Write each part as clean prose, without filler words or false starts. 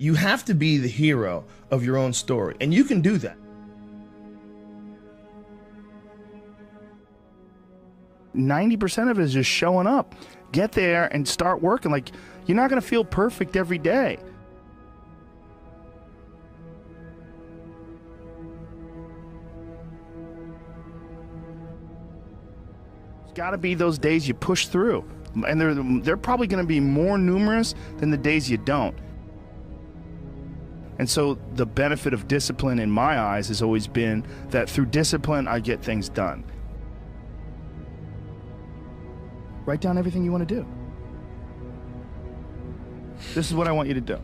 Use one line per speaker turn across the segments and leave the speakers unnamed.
You have to be the hero of your own story, and you can do that. %90 of it is just showing up. Get there and start working. Like, you're not going to feel perfect every day. There's got to be those days you push through, and they're probably going to be more numerous than the days you don't. And so the benefit of discipline in my eyes has always been that through discipline, I get things done. Write down everything you want to do. This is what I want you to do.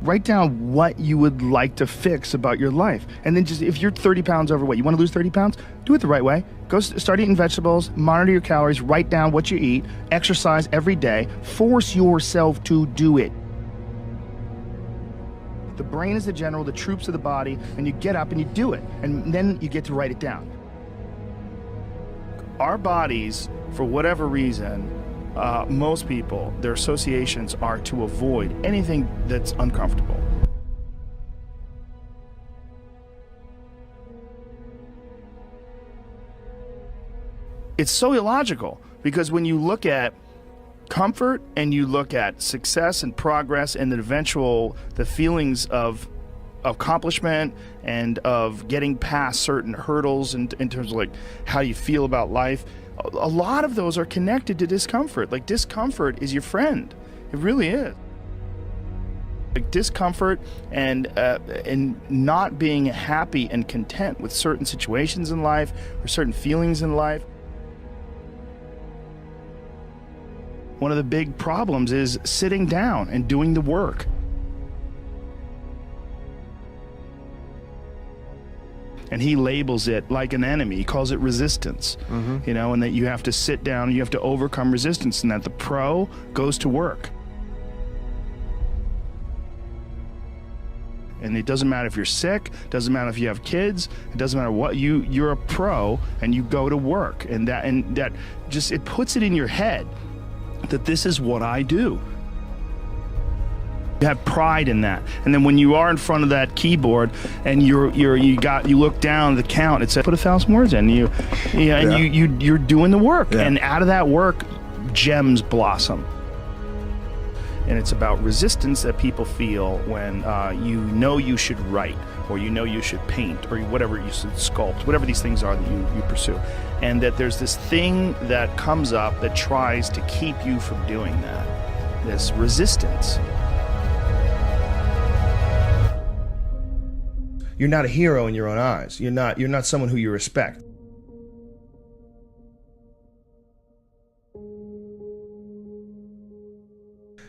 Write down what you would like to fix about your life. And then just, if you're 30 pounds overweight, you want to lose 30 pounds, do it the right way. Go start eating vegetables, monitor your calories, write down what you eat, exercise every day, force yourself to do it. The brain is the general, the troops are the body, and you get up and you do it, and then you get to write it down. Our bodies, for whatever reason, most people, their associations are to avoid anything that's uncomfortable. It's so illogical, because when you look at comfort and you look at success and progress and the feelings of accomplishment and of getting past certain hurdles in terms of like how you feel about life, a lot of those are connected to discomfort. Like, discomfort is your friend. It really is. Like, discomfort and not being happy and content with certain situations in life or certain feelings in life. One of the big problems is sitting down and doing the work. And he labels it like an enemy. He calls it resistance, you know, and that you have to sit down, you have to overcome resistance, and that the pro goes to work. And it doesn't matter if you're sick, doesn't matter if you have kids, it doesn't matter what, you're a pro and you go to work. And that just, it puts it in your head that this is what I do. You have pride in that. And then when you are in front of that keyboard and you look down the count, it says put 1,000 words in. You're doing the work. Yeah. And out of that work, gems blossom. And it's about resistance that people feel when you should write, or you should paint, or whatever you should sculpt, whatever these things are that you pursue. And that there's this thing that comes up that tries to keep you from doing that. This resistance. You're not a hero in your own eyes. You're not someone who you respect.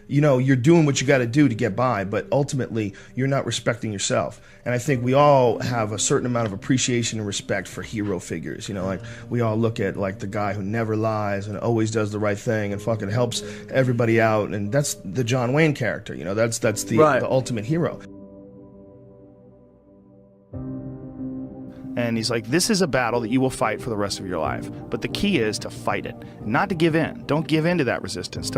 You know, you're doing what you got to do to get by, but ultimately you're not respecting yourself. And I think we all have a certain amount of appreciation and respect for hero figures. You know, like, we all look at like the guy who never lies and always does the right thing and fucking helps everybody out, and that's the John Wayne character. You know, that's the ultimate hero. And he's like, this is a battle that you will fight for the rest of your life. But the key is to fight it, not to give in. Don't give in to that resistance,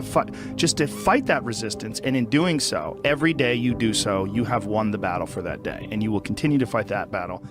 just to fight that resistance. And in doing so, every day you do so, you have won the battle for that day. And you will continue to fight that battle.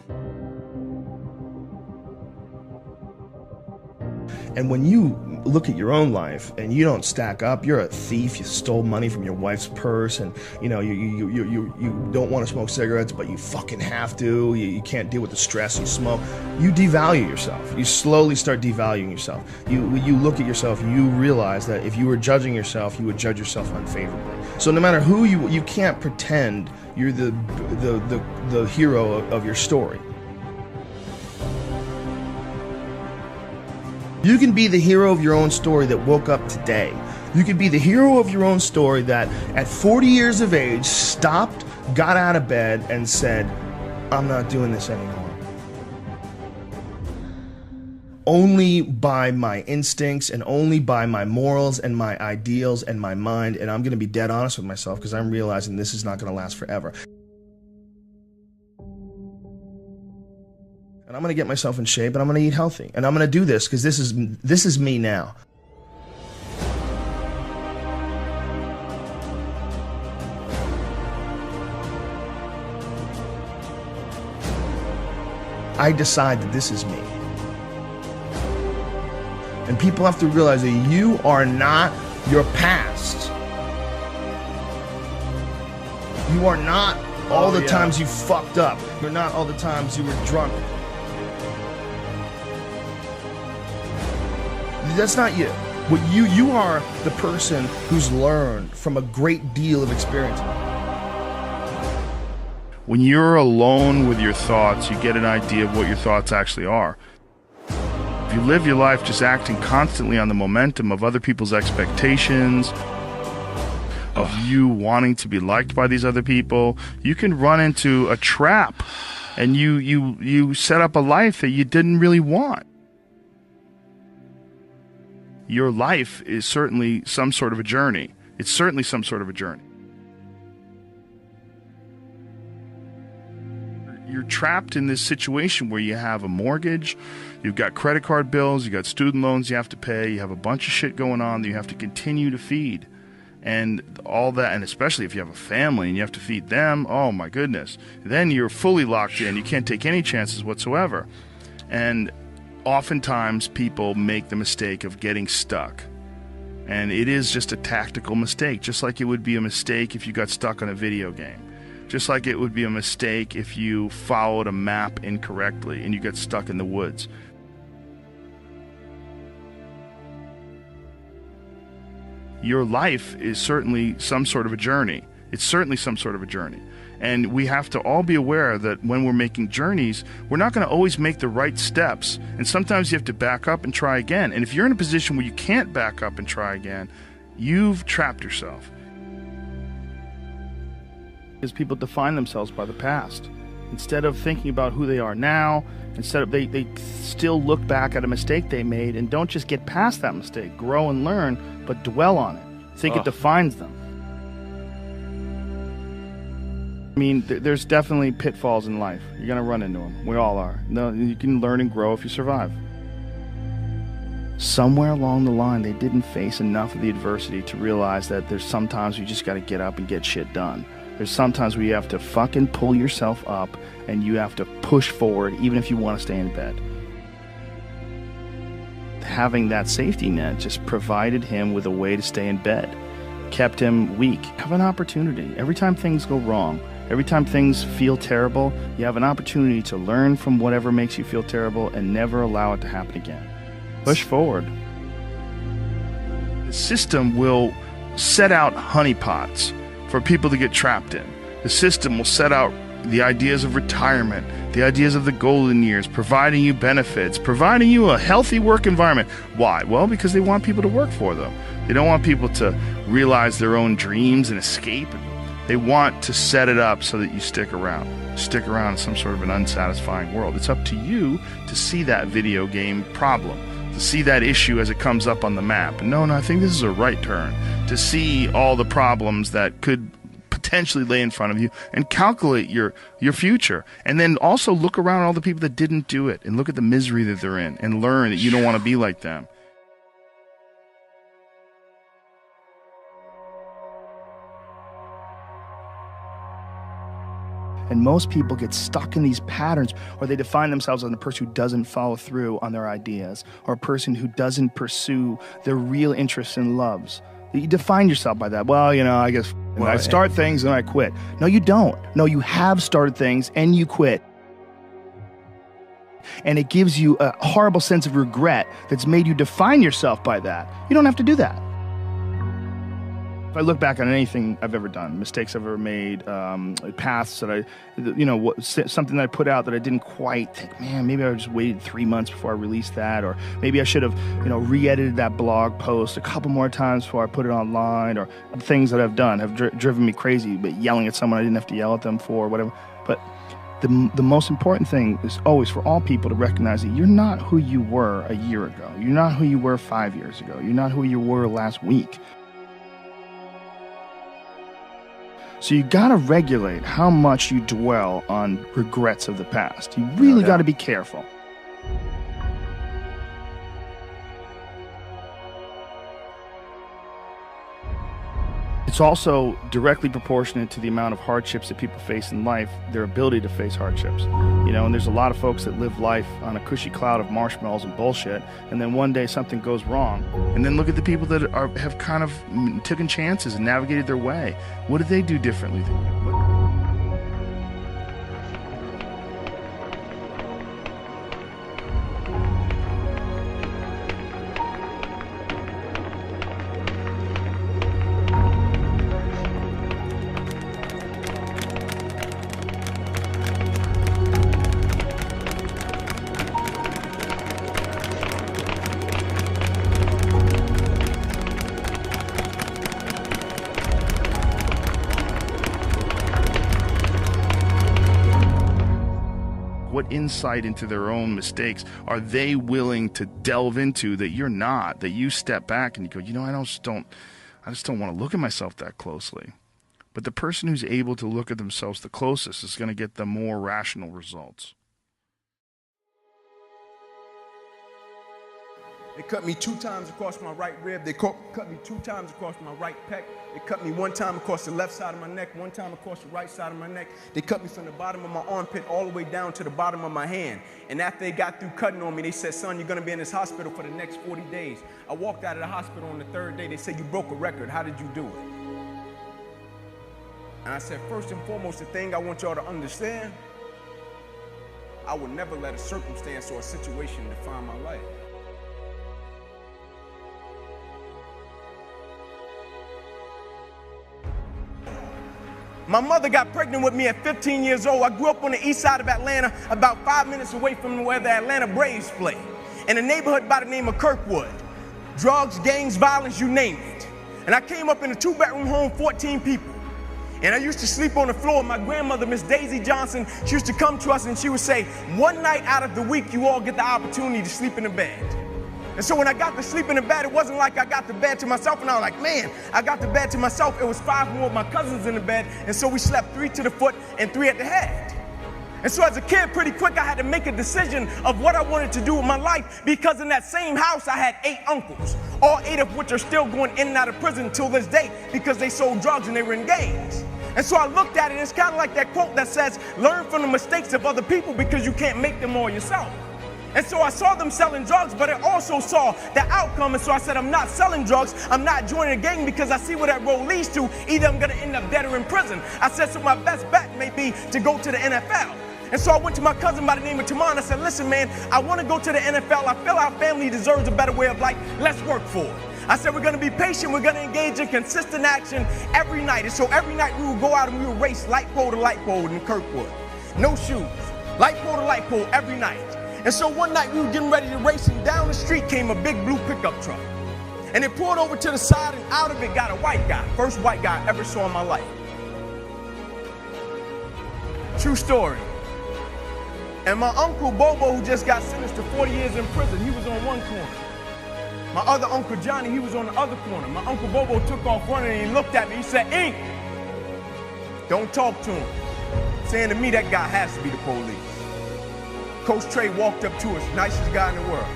And when you look at your own life and you don't stack up, you're a thief, you stole money from your wife's purse, and you know you don't want to smoke cigarettes, but you fucking have to, you can't deal with the stress, you smoke, you devalue yourself. You slowly start devaluing yourself. You look at yourself, you realize that if you were judging yourself, you would judge yourself unfavorably. So no matter who you can't pretend you're the hero of your story. You can be the hero of your own story that woke up today. You can be the hero of your own story that at 40 years of age stopped, got out of bed, and said, I'm not doing this anymore. Only by my instincts and only by my morals and my ideals and my mind, and I'm going to be dead honest with myself because I'm realizing this is not going to last forever. And I'm going to get myself in shape, and I'm going to eat healthy. And I'm going to do this because this is me now.
I decide that this is me. And people have to realize that you are not your past. You are not all the times you fucked up. You're not all the times you were drunk. That's not you. What you are the person who's learned from a great deal of experience.
When you're alone with your thoughts, you get an idea of what your thoughts actually are. If you live your life just acting constantly on the momentum of other people's expectations, of you wanting to be liked by these other people, you can run into a trap, and you set up a life that you didn't really want. Your life is certainly some sort of a journey. It's certainly some sort of a journey. You're trapped in this situation where you have a mortgage, you've got credit card bills, you've got student loans you have to pay, you have a bunch of shit going on that you have to continue to feed. And all that, and especially if you have a family and you have to feed them, oh my goodness. Then you're fully locked in. You can't take any chances whatsoever. And oftentimes people make the mistake of getting stuck. And it is just a tactical mistake, just like it would be a mistake if you got stuck on a video game. Just like it would be a mistake if you followed a map incorrectly and you get stuck in the woods. Your life is certainly some sort of a journey. It's certainly some sort of a journey. And we have to all be aware that when we're making journeys, we're not going to always make the right steps. And sometimes you have to back up and try again. And if you're in a position where you can't back up and try again, you've trapped yourself. Because people define themselves by the past. Instead of thinking about who they are now, instead of they still look back at a mistake they made and don't just get past that mistake, grow and learn, but dwell on it. Think it defines them. I mean, there's definitely pitfalls in life. You're going to run into them. We all are. No, you can learn and grow if you survive. Somewhere along the line, they didn't face enough of the adversity to realize that there's sometimes you just got to get up and get shit done. There's sometimes where you have to fucking pull yourself up and you have to push forward even if you want to stay in bed. Having that safety net just provided him with a way to stay in bed, kept him weak. Have an opportunity. Every time things go wrong, every time things feel terrible, you have an opportunity to learn from whatever makes you feel terrible and never allow it to happen again. Push forward. The system will set out honeypots for people to get trapped in. The system will set out the ideas of retirement, the ideas of the golden years, providing you benefits, providing you a healthy work environment. Why? Well, because they want people to work for them. They don't want people to realize their own dreams and escape. They want to set it up so that you stick around. Stick around in some sort of an unsatisfying world. It's up to you to see that video game problem, to see that issue as it comes up on the map. No, I think this is a right turn. To see all the problems that could potentially lay in front of you and calculate your future. And then also look around at all the people that didn't do it and look at the misery that they're in and learn that you don't want to be like them. And most people get stuck in these patterns, or they define themselves as a person who doesn't follow through on their ideas, or a person who doesn't pursue their real interests and loves. You define yourself by that. Well, I guess I start things and I quit. No, you don't. No, you have started things and you quit. And it gives you a horrible sense of regret that's made you define yourself by that. You don't have to do that. If I look back on anything I've ever done, mistakes I've ever made, paths that something that I put out that I didn't quite think, man, maybe I just waited 3 months before I released that, or maybe I should have, re-edited that blog post a couple more times before I put it online, or things that I've done have driven me crazy, but yelling at someone I didn't have to yell at them for, whatever. But the most important thing is always for all people to recognize that you're not who you were a year ago. You're not who you were 5 years ago. You're not who you were last week. So you got to regulate how much you dwell on regrets of the past. You really got to be careful. it's also directly proportionate to the amount of hardships that people face in life, their ability to face hardships. You know, and there's a lot of folks that live life on a cushy cloud of marshmallows and bullshit, and then one day something goes wrong. And then look at the people that have kind of taken chances and navigated their way. What did they do differently than you? What insight into their own mistakes are they willing to delve into that you're not, that you step back and you go, you know, I just don't want to look at myself that closely. But the person who's able to look at themselves the closest is going to get the more rational results.
They cut me 2 times across my right rib. They cut me 2 times across my right pec. They cut me 1 time across the left side of my neck, 1 time across the right side of my neck. They cut me from the bottom of my armpit all the way down to the bottom of my hand. And after they got through cutting on me, they said, son, you're gonna be in this hospital for the next 40 days. I walked out of the hospital on the 3rd day. They said, you broke a record. How did you do it? And I said, first and foremost, the thing I want y'all to understand, I would never let a circumstance or a situation define my life. My mother got pregnant with me at 15 years old. I grew up on the east side of Atlanta, about 5 minutes away from where the Atlanta Braves play, in a neighborhood by the name of Kirkwood. Drugs, gangs, violence, you name it. And I came up in a 2-bedroom home, 14 people. And I used to sleep on the floor. My grandmother, Miss Daisy Johnson, she used to come to us and she would say, one night out of the week, you all get the opportunity to sleep in the bed. And so when I got to sleep in the bed, it wasn't like I got the bed to myself and I was like, man, I got the bed to myself. It was 5 more of my cousins in the bed. And so we slept 3 to the foot and 3 at the head. And so as a kid, pretty quick, I had to make a decision of what I wanted to do with my life, because in that same house, I had 8 uncles, all 8 of which are still going in and out of prison till this day because they sold drugs and they were in gangs. And so I looked at it, and it's kind of like that quote that says, learn from the mistakes of other people because you can't make them all yourself. And so I saw them selling drugs, but I also saw the outcome. And so I said, I'm not selling drugs. I'm not joining a gang because I see where that road leads to. Either I'm going to end up dead or in prison. I said, so my best bet may be to go to the NFL. And so I went to my cousin by the name of Tamon. I said, listen, man, I want to go to the NFL. I feel our family deserves a better way of life. Let's work for it. I said, we're going to be patient. We're going to engage in consistent action every night. And so every night we would go out and we would race light pole to light pole in Kirkwood. No shoes. Light pole to light pole every night. And so one night we were getting ready to race, and down the street came a big blue pickup truck. And it pulled over to the side, and out of it got a white guy. First white guy I ever saw in my life. True story. And my uncle Bobo, who just got sentenced to 40 years in prison, he was on one corner. My other uncle Johnny, he was on the other corner. My uncle Bobo took off running and he looked at me. He said, Ink, don't talk to him. Saying to me, that guy has to be the police. Coach Trey walked up to us, nicest guy in the world.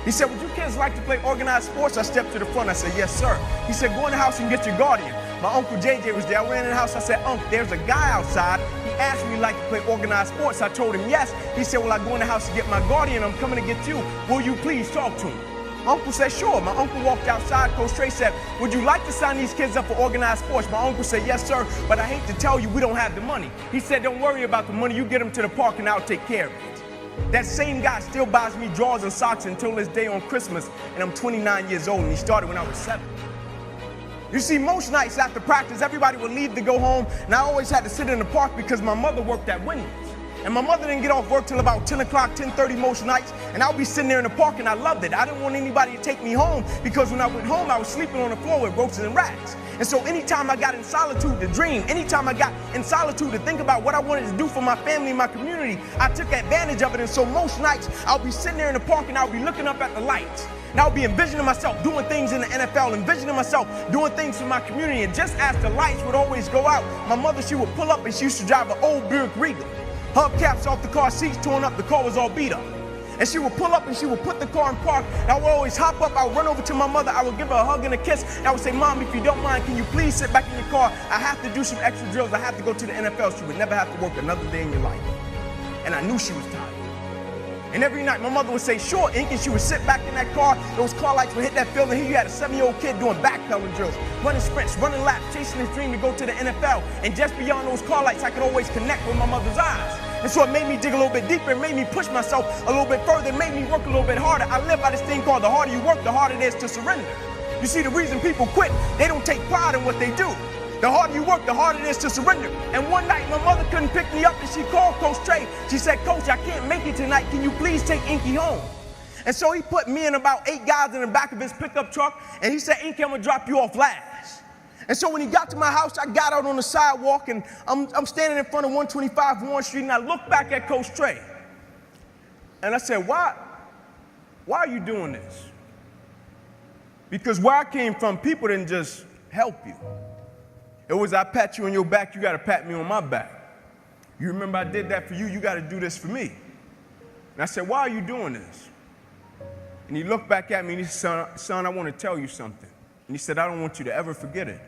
He said, would you kids like to play organized sports? I stepped to the front. I said, yes, sir. He said, go in the house and get your guardian. My uncle JJ was there. I ran in the house. I said, Unc, there's a guy outside. He asked me like to play organized sports. I told him yes. He said, well, I go in the house to get my guardian. I'm coming to get you. Will you please talk to him? My uncle said, sure. My uncle walked outside. Coach Trey said, would you like to sign these kids up for organized sports? My uncle said, yes, sir, but I hate to tell you, we don't have the money. He said, don't worry about the money. You get them to the park and I'll take care of it. That same guy still buys me drawers and socks until this day on Christmas, and I'm 29 years old, and he started when I was 7. You see, most nights after practice, everybody would leave to go home, and I always had to sit in the park because my mother worked at Wendy's. And my mother didn't get off work till about 10 o'clock, 10:30 most nights, and I would be sitting there in the park, and I loved it. I didn't want anybody to take me home because when I went home, I was sleeping on the floor with roaches and rats. And so anytime I got in solitude to dream, anytime I got in solitude to think about what I wanted to do for my family and my community, I took advantage of it. And so most nights, I'll be sitting there in the park and I'll be looking up at the lights. And I'll be envisioning myself doing things in the NFL, envisioning myself doing things for my community. And just as the lights would always go out, my mother, she would pull up and she used to drive an old Buick Regal. Hubcaps off the car, seats torn up, the car was all beat up. And she would pull up and she would put the car in park. And I would always hop up, I would run over to my mother, I would give her a hug and a kiss. And I would say, Mom, if you don't mind, can you please sit back in your car? I have to do some extra drills. I have to go to the NFL. She would never have to work another day in your life. And I knew she was tired. And every night my mother would say, sure, Ink, and she would sit back in that car. Those car lights would hit that field, and here you had a 7-year-old kid doing backpedaling drills, running sprints, running laps, chasing his dream to go to the NFL. And just beyond those car lights, I could always connect with my mother's eyes. And so it made me dig a little bit deeper, it made me push myself a little bit further, it made me work a little bit harder. I live by this thing called the harder you work, the harder it is to surrender. You see, the reason people quit, they don't take pride in what they do. The harder you work, the harder it is to surrender. And one night, my mother couldn't pick me up, and she called Coach Trey. She said, Coach, I can't make it tonight. Can you please take Inky home? And so he put me and about 8 guys in the back of his pickup truck, and he said, Inky, I'm gonna drop you off last. And so when he got to my house, I got out on the sidewalk, and I'm standing in front of 125 Warren Street, and I looked back at Coach Trey. And I said, why are you doing this? Because where I came from, people didn't just help you. It was, I pat you on your back, you got to pat me on my back. You remember I did that for you, you got to do this for me. And I said, why are you doing this? And he looked back at me and he said, son, I want to tell you something. And he said, I don't want you to ever forget it.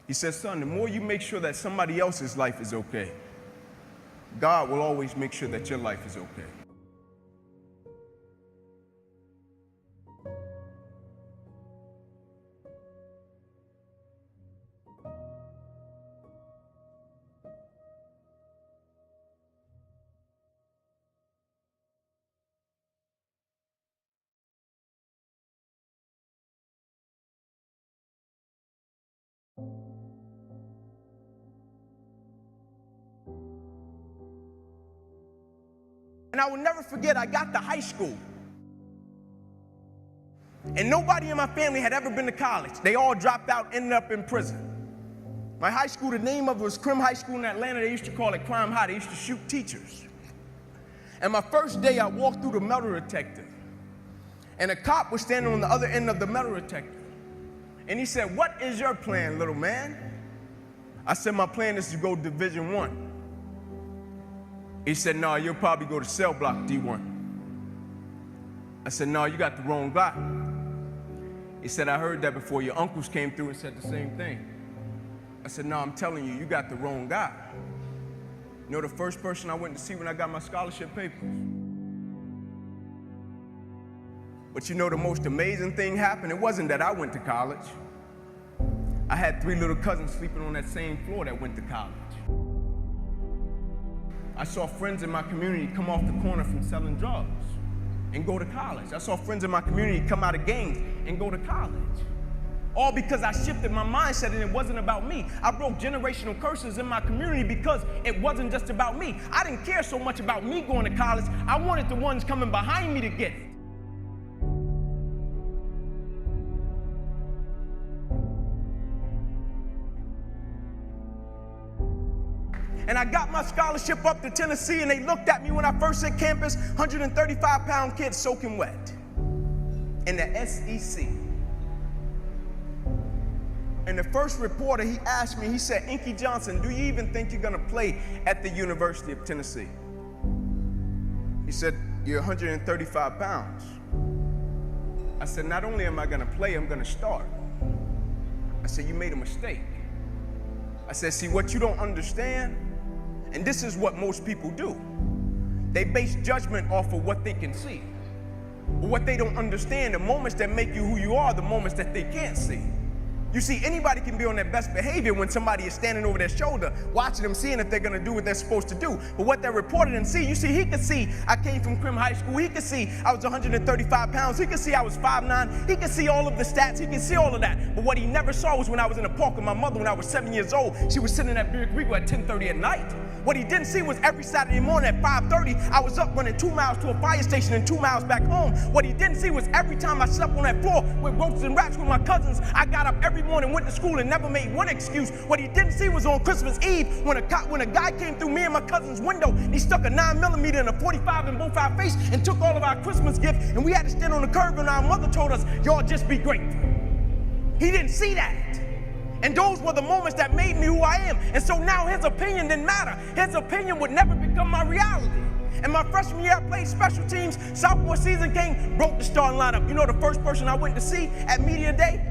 He said, son, the more you make sure that somebody else's life is okay, God will always make sure that your life is okay. And I will never forget, I got to high school. And nobody in my family had ever been to college. They all dropped out, ended up in prison. My high school, the name of it was Crim High School in Atlanta. They used to call it Crime High. They used to shoot teachers. And my first day, I walked through the metal detector. And a cop was standing on the other end of the metal detector. And he said, what is your plan, little man? I said, my plan is to go to Division I. He said, no, you'll probably go to cell block D1. I said, no, you got the wrong guy. He said, I heard that before. Your uncles came through and said the same thing. I said, no, I'm telling you, you got the wrong guy. You know the first person I went to see when I got my scholarship papers? But you know the most amazing thing happened? It wasn't that I went to college. I had 3 little cousins sleeping on that same floor that went to college. I saw friends in my community come off the corner from selling drugs and go to college. I saw friends in my community come out of gangs and go to college. All because I shifted my mindset and it wasn't about me. I broke generational curses in my community because it wasn't just about me. I didn't care so much about me going to college. I wanted the ones coming behind me to get it. And I got my scholarship up to Tennessee, and they looked at me when I first hit campus, 135-pound kid soaking wet in the SEC. And the first reporter, he asked me, he said, Inky Johnson, do you even think you're going to play at the University of Tennessee? He said, you're 135 pounds. I said, not only am I going to play, I'm going to start. I said, you made a mistake. I said, see, what you don't understand, and this is what most people do, they base judgment off of what they can see. But what they don't understand, the moments that make you who you are, the moments that they can't see. You see, anybody can be on their best behavior when somebody is standing over their shoulder, watching them, seeing if they're going to do what they're supposed to do. But what that reporter didn't see, you see, he could see I came from Crim High School. He could see I was 135 pounds. He could see I was 5'9". He could see all of the stats. He could see all of that. But what he never saw was when I was in the park with my mother when I was 7 years old. She was sitting at Beer Creek at 10:30 at night. What he didn't see was every Saturday morning at 5:30, I was up running 2 miles to a fire station and 2 miles back home. What he didn't see was every time I slept on that floor with roaches and rats with my cousins, I got up every morning, went to school, and never made one excuse. What he didn't see was on Christmas Eve when a guy came through me and my cousin's window. He stuck a 9mm and a 45 in both our face and took all of our Christmas gifts, and we had to stand on the curb, and our mother told us, y'all just be grateful. He didn't see that. And those were the moments that made me who I am. And so now his opinion didn't matter. His opinion would never become my reality. And my freshman year, I played special teams. Sophomore season came, broke the starting lineup. You know the first person I went to see at media day?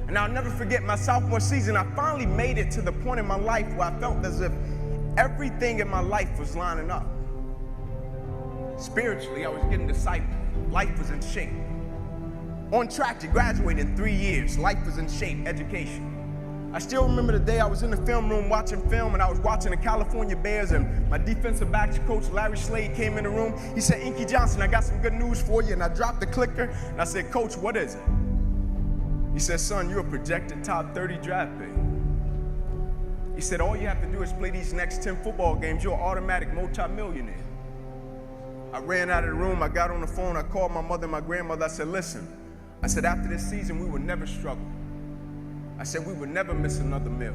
And I'll never forget my sophomore season. I finally made it to the point in my life where I felt as if everything in my life was lining up. Spiritually, I was getting discipled. Life was in shape. On track to graduate in 3 years. Life was in shape. Education. I still remember the day I was in the film room watching film, and I was watching the California Bears, and my defensive backs coach, Larry Slade, came in the room. He said, "Inky Johnson, I got some good news for you." And I dropped the clicker, and I said, "Coach, what is it?" He said, "Son, you're a projected top 30 draft pick." He said, "All you have to do is play these next 10 football games. You're an automatic multimillionaire." I ran out of the room. I got on the phone. I called my mother and my grandmother. I said, "Listen," I said, "after this season, we would never struggle." I said, "We would never miss another meal."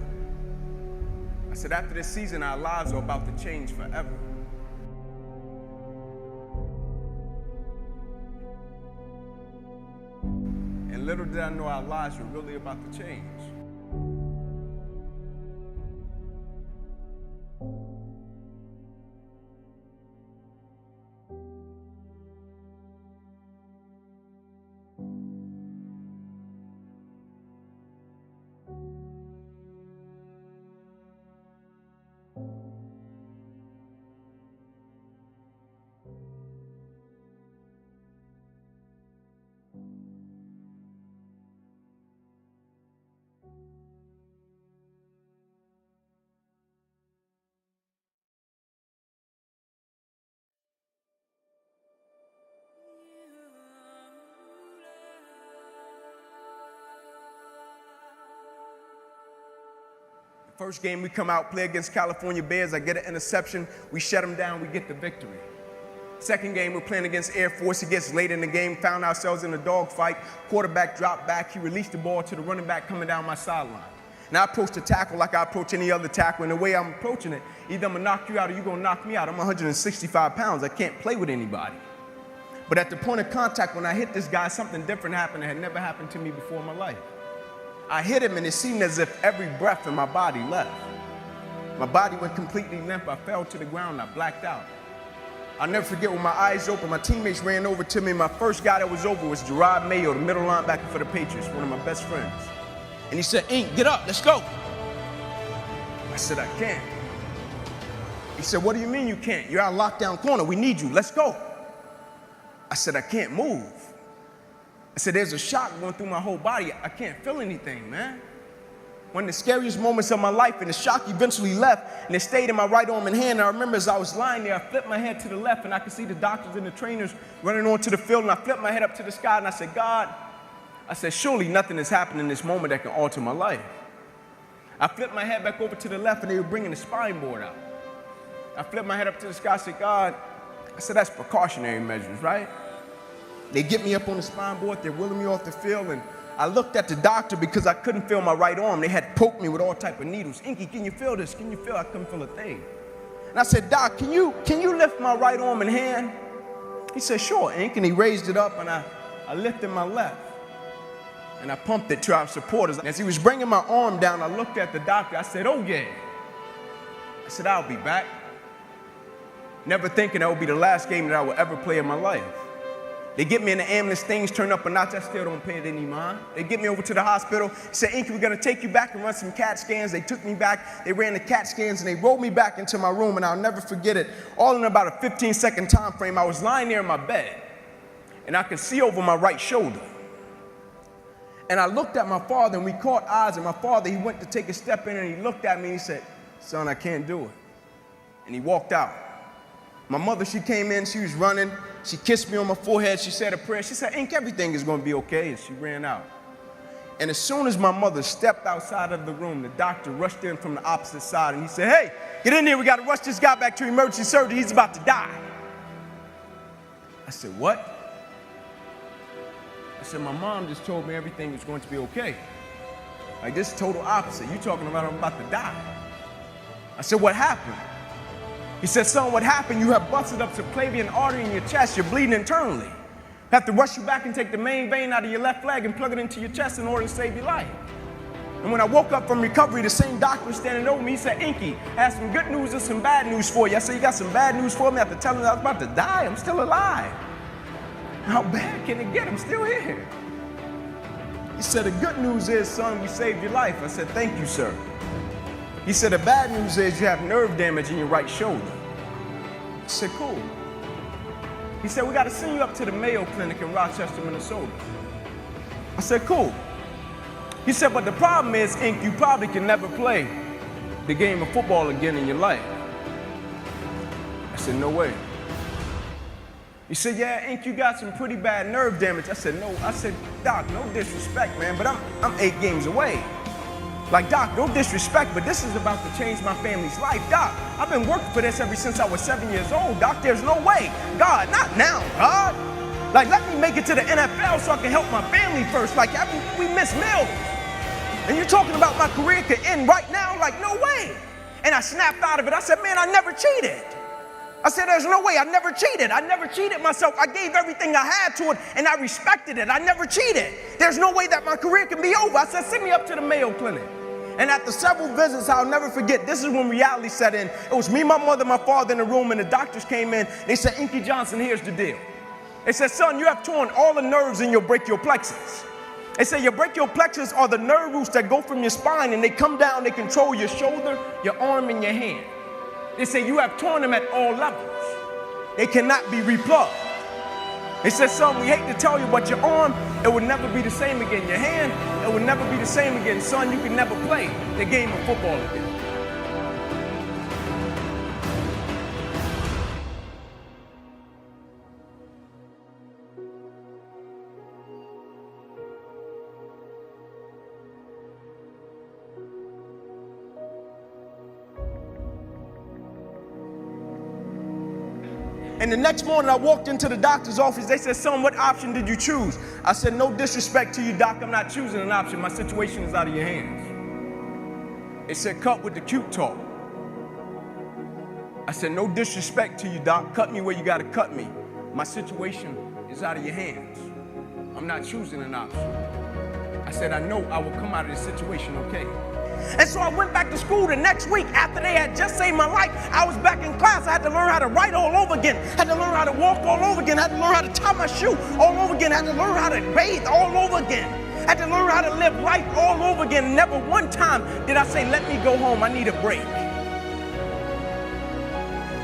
I said, "After this season, our lives are about to change forever." And little did I know our lives were really about to change. First game we come out, play against California Bears. I get an interception. We shut them down. We get the victory. Second game, we're playing against Air Force. It gets late in the game. Found ourselves in a dogfight. Quarterback dropped back. He released the ball to the running back coming down my sideline. Now I approach the tackle like I approach any other tackle. And the way I'm approaching it, either I'm going to knock you out or you're going to knock me out. I'm 165 pounds. I can't play with anybody. But at the point of contact, when I hit this guy, something different happened that had never happened to me before in my life. I hit him, and it seemed as if every breath in my body left. My body went completely limp. I fell to the ground. I blacked out. I'll never forget when my eyes opened, my teammates ran over to me. My first guy that was over was Gerard Mayo, the middle linebacker for the Patriots, one of my best friends. And he said, "Ink, get up, let's go." I said, "I can't." He said, "What do you mean you can't? You're out lockdown corner. We need you. Let's go." I said, "I can't move." I said, "There's a shock going through my whole body. I can't feel anything, man." One of the scariest moments of my life, and the shock eventually left, and it stayed in my right arm and hand. And I remember as I was lying there, I flipped my head to the left, and I could see the doctors and the trainers running onto the field, and I flipped my head up to the sky, and I said, "God," I said, "surely nothing has happened in this moment that can alter my life." I flipped my head back over to the left, and they were bringing the spine board out. I flipped my head up to the sky, I said, "God," I said, "that's precautionary measures, right?" They get me up on the spine board, they're wheeling me off the field, and I looked at the doctor because I couldn't feel my right arm. They had poked me with all type of needles. "Inky, can you feel this? Can you feel?" I couldn't feel a thing. And I said, "Doc, can you lift my right arm and hand?" He said, "Sure, Ink," and he raised it up, and I lifted my left, and I pumped it to our supporters. As he was bringing my arm down, I looked at the doctor. I said, "Oh, yeah." I said, "I'll be back." Never thinking that would be the last game that I would ever play in my life. They get me in the ambulance, things turn up a notch, I still don't pay it any mind. They get me over to the hospital, say, "Inky, we're gonna take you back and run some CAT scans." They took me back, they ran the CAT scans, and they rolled me back into my room, and I'll never forget it. All in about a 15-second time frame, I was lying there in my bed, and I could see over my right shoulder. And I looked at my father, and we caught eyes, and my father, he went to take a step in, and he looked at me, and he said, "Son, I can't do it." And he walked out. My mother, she came in, she was running, she kissed me on my forehead, she said a prayer, she said, "Ink, everything is gonna be okay," and she ran out. And as soon as my mother stepped outside of the room, the doctor rushed in from the opposite side, and he said, "Hey, get in here, we gotta rush this guy back to emergency surgery, he's about to die." I said, "What?" I said, "My mom just told me everything was going to be okay." Like, this is total opposite. You talking about I'm about to die. I said, "What happened?" He said, "Son, what happened? You have busted up subclavian artery in your chest. You're bleeding internally. Have to rush you back and take the main vein out of your left leg and plug it into your chest in order to save your life." And when I woke up from recovery, the same doctor was standing over me. He said, Inky, I have some good news and some bad news for you. I said, you got some bad news for me? After telling me I was about to die, I'm still alive. How bad can it get? I'm still here. He said, the good news is, son, we saved your life. I said, thank you, sir. He said, the bad news is you have nerve damage in your right shoulder. I said, cool. He said, we got to send you up to the Mayo Clinic in Rochester, Minnesota. I said, cool. He said, but the problem is, Ink, you probably can never play the game of football again in your life. I said, no way. He said, yeah, Ink, you got some pretty bad nerve damage. I said, no. I said, Doc, no disrespect, man, but I'm 8 games away. Like, Doc, no disrespect, but this is about to change my family's life. Doc, I've been working for this ever since I was 7 years old. Doc, there's no way. God, not now, God. Like, let me make it to the NFL so I can help my family first. Like, we miss meals. And you're talking about my career could end right now? Like, no way. And I snapped out of it. I said, man, I never cheated. I said, there's no way. I never cheated. I never cheated myself. I gave everything I had to it, and I respected it. I never cheated. There's no way that my career can be over. I said, send me up to the Mayo Clinic. And after several visits, I'll never forget, this is when reality set in. It was me, my mother, my father in the room, and the doctors came in. They said, Inky Johnson, here's the deal. They said, son, you have torn all the nerves in your brachial plexus. They say your brachial plexus are the nerve roots that go from your spine, and they come down, they control your shoulder, your arm, and your hand. They say you have torn them at all levels. They cannot be replugged. They said, son, we hate to tell you, but your arm, it will never be the same again. Your hand, it will never be the same again. Son, you can never play the game of football again. And the next morning I walked into the doctor's office. They said, son, what option did you choose? I said, no disrespect to you, doc. I'm not choosing an option. My situation is out of your hands. They said, cut with the cute talk. I said, no disrespect to you, doc. Cut me where you got to cut me. My situation is out of your hands. I'm not choosing an option. I said, I know I will come out of this situation okay. And so I went back to school the next week after they had just saved my life. I was back in class. I had to learn how to write all over again. I had to learn how to walk all over again. I had to learn how to tie my shoe all over again. I had to learn how to bathe all over again. I had to learn how to live life all over again. Never one time did I say, let me go home. I need a break.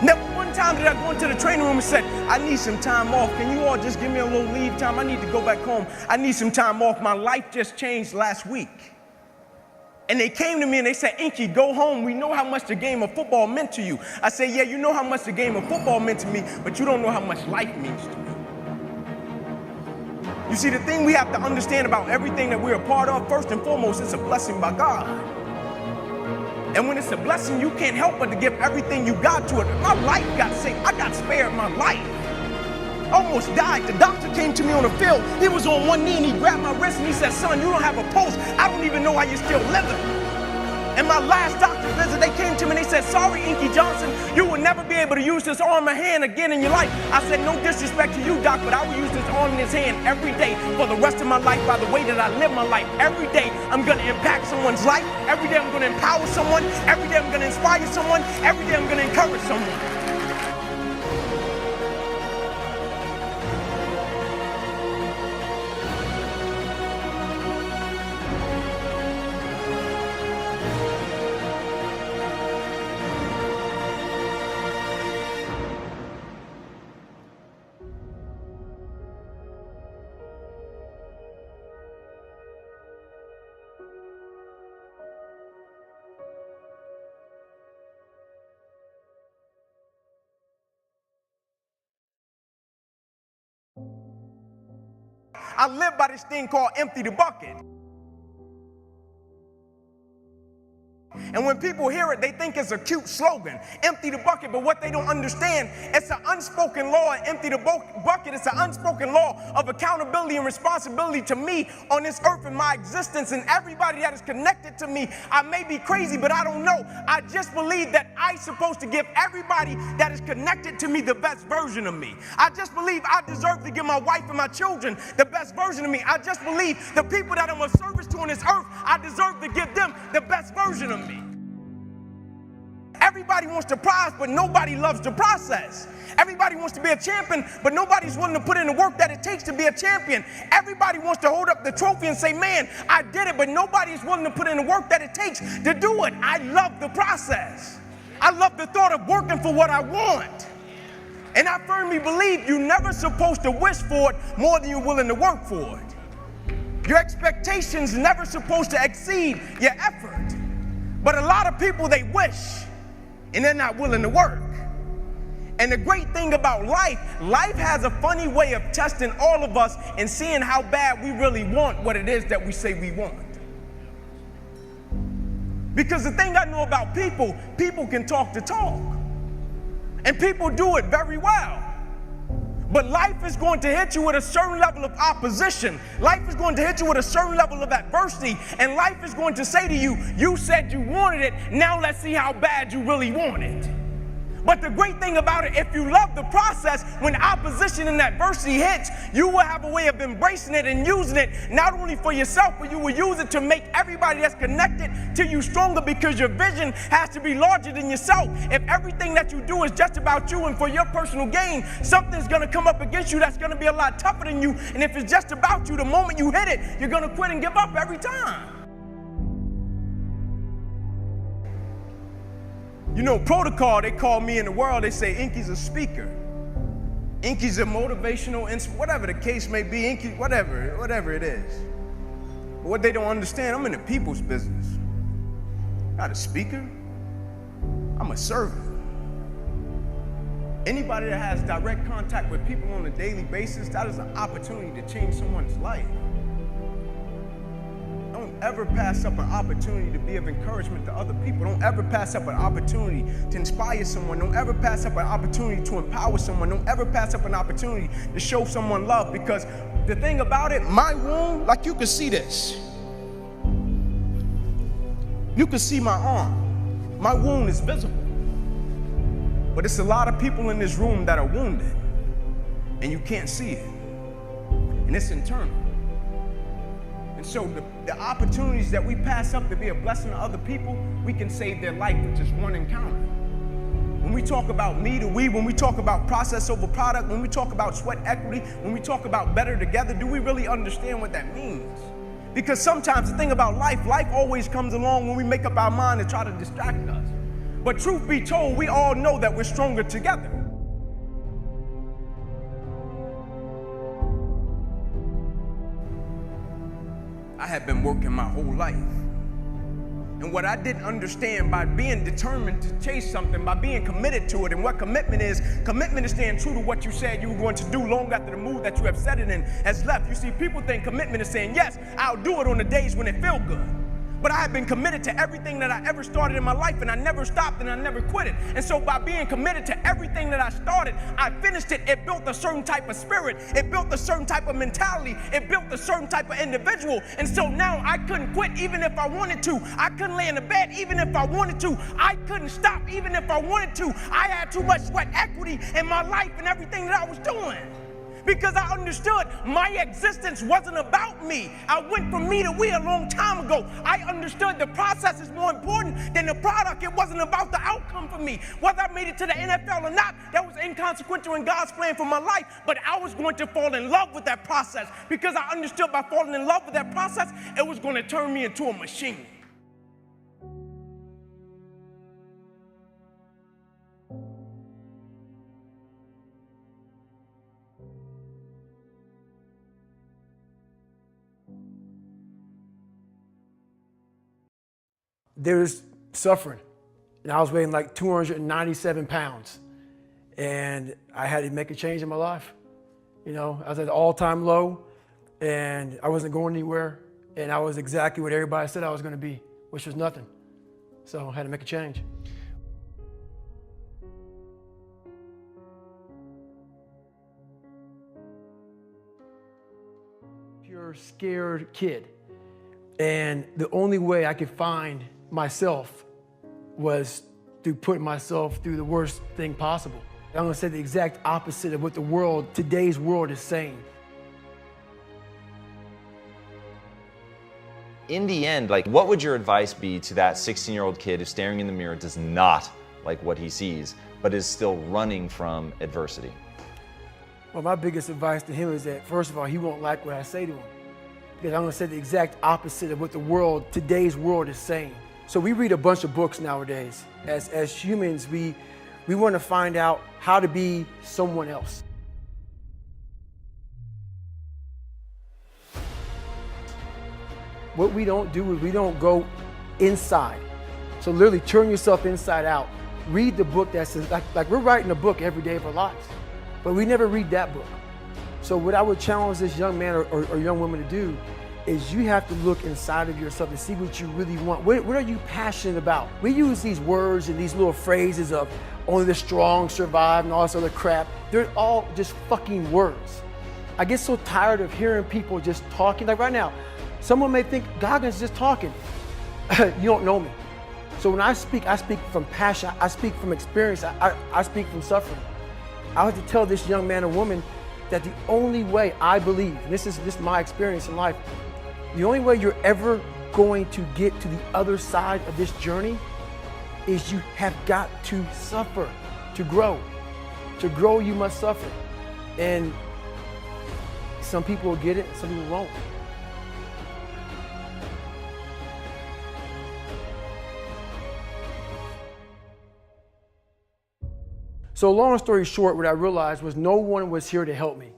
Never one time did I go into the training room and said, I need some time off. Can you all just give me a little leave time? I need to go back home. I need some time off. My life just changed last week. And they came to me and they said, Inky, go home. We know how much the game of football meant to you. I said, yeah, you know how much the game of football meant to me, but you don't know how much life means to me. You see, the thing we have to understand about everything that we're a part of, first and foremost, it's a blessing by God. And when it's a blessing, you can't help but to give everything you got to it. My life got saved. I got spared my life. Almost died. The doctor came to me on the field. He was on one knee and he grabbed my wrist and he said, son, you don't have a pulse. I don't even know how you're still living. And my last doctor visit, they came to me and they said, sorry, Inky Johnson, you will never be able to use this arm or hand again in your life. I said, no disrespect to you, doc, but I will use this arm and this hand every day for the rest of my life by the way that I live my life. Every day I'm going to impact someone's life. Every day I'm going to empower someone. Every day I'm going to inspire someone. Every day I'm going to encourage someone. I live by this thing called empty the bucket. And when people hear it, they think it's a cute slogan, empty the bucket. But what they don't understand, it's an unspoken law. Empty the bucket, it's an unspoken law of accountability and responsibility to me on this earth and my existence and everybody that is connected to me. I may be crazy, but I don't know. I just believe that I'm supposed to give everybody that is connected to me the best version of me. I just believe I deserve to give my wife and my children the best version of me. I just believe the people that I'm a service to on this earth, I deserve to give them the best version of me. Everybody wants the prize, but nobody loves the process. Everybody wants to be a champion, but nobody's willing to put in the work that it takes to be a champion. Everybody wants to hold up the trophy and say, man, I did it, but nobody's willing to put in the work that it takes to do it. I love the process. I love the thought of working for what I want. And I firmly believe you're never supposed to wish for it more than you're willing to work for it. Your expectations never supposed to exceed your effort. But a lot of people, they wish, and they're not willing to work. And the great thing about life has a funny way of testing all of us and seeing how bad we really want what it is that we say we want. Because the thing I know about people can talk the talk. And people do it very well. But life is going to hit you with a certain level of opposition. Life is going to hit you with a certain level of adversity. And life is going to say to you, you said you wanted it, now let's see how bad you really want it. But the great thing about it, if you love the process, when opposition and adversity hits, you will have a way of embracing it and using it, not only for yourself, but you will use it to make everybody that's connected to you stronger, because your vision has to be larger than yourself. If everything that you do is just about you and for your personal gain, something's going to come up against you that's going to be a lot tougher than you. And if it's just about you, the moment you hit it, you're going to quit and give up every time. You know, protocol, they call me in the world, they say Inky's a speaker. Inky's a motivational, whatever the case may be, Inky, whatever it is. But what they don't understand, I'm in the people's business. Not a speaker, I'm a servant. Anybody that has direct contact with people on a daily basis, that is an opportunity to change someone's life. Don't ever pass up an opportunity to be of encouragement to other people. Don't ever pass up an opportunity to inspire someone. Don't ever pass up an opportunity to empower someone. Don't ever pass up an opportunity to show someone love, because the thing about it, my wound, like you can see this. You can see my arm. My wound is visible. But it's a lot of people in this room that are wounded, and you can't see it. And it's internal. So the opportunities that we pass up to be a blessing to other people, we can save their life with just one encounter. When we talk about me to we, when we talk about process over product, when we talk about sweat equity, when we talk about better together, do we really understand what that means? Because sometimes the thing about life always comes along when we make up our mind to try to distract us. But truth be told, we all know that we're stronger together. I had been working my whole life. And what I didn't understand, by being determined to chase something, by being committed to it, and what commitment is staying true to what you said you were going to do long after the mood that you have set it in has left. You see, people think commitment is saying, yes, I'll do it on the days when it feels good. But I have been committed to everything that I ever started in my life, and I never stopped and I never quit it. And so by being committed to everything that I started, I finished it. It built a certain type of spirit. It built a certain type of mentality. It built a certain type of individual. And so now I couldn't quit even if I wanted to. I couldn't lay in the bed even if I wanted to. I couldn't stop even if I wanted to. I had too much sweat equity in my life and everything that I was doing. Because I understood my existence wasn't about me. I went from me to we a long time ago. I understood the process is more important than the product. It wasn't about the outcome for me. Whether I made it to the NFL or not, that was inconsequential in God's plan for my life. But I was going to fall in love with that process, because I understood by falling in love with that process, it was going to turn me into a machine.
There was suffering, and I was weighing like 297 pounds, and I had to make a change in my life. You know, I was at an all-time low, and I wasn't going anywhere, and I was exactly what everybody said I was going to be, which was nothing. So I had to make a change. Pure scared kid. And the only way I could find myself was through putting myself through the worst thing possible. I'm gonna say the exact opposite of what today's world is saying.
In the end, like, what would your advice be to that 16-year-old kid who's staring in the mirror, does not like what he sees, but is still running from adversity?
Well, my biggest advice to him is that, first of all, he won't like what I say to him. Because I'm gonna say the exact opposite of what today's world is saying. So we read a bunch of books nowadays. As humans, we wanna find out how to be someone else. What we don't do is we don't go inside. So literally turn yourself inside out. Read the book that says, like we're writing a book every day of our lives, but we never read that book. So what I would challenge this young man or young woman to do is you have to look inside of yourself and see what you really want. What are you passionate about? We use these words and these little phrases of only the strong survive and all this other crap. They're all just fucking words. I get so tired of hearing people just talking. Like right now, someone may think Goggins is just talking. You don't know me. So when I speak from passion, I speak from experience, I speak from suffering. I have to tell this young man or woman that the only way I believe, and this is my experience in life, the only way you're ever going to get to the other side of this journey is you have got to suffer to grow. To grow, you must suffer. And some people will get it, some people won't. So long story short, what I realized was no one was here to help me.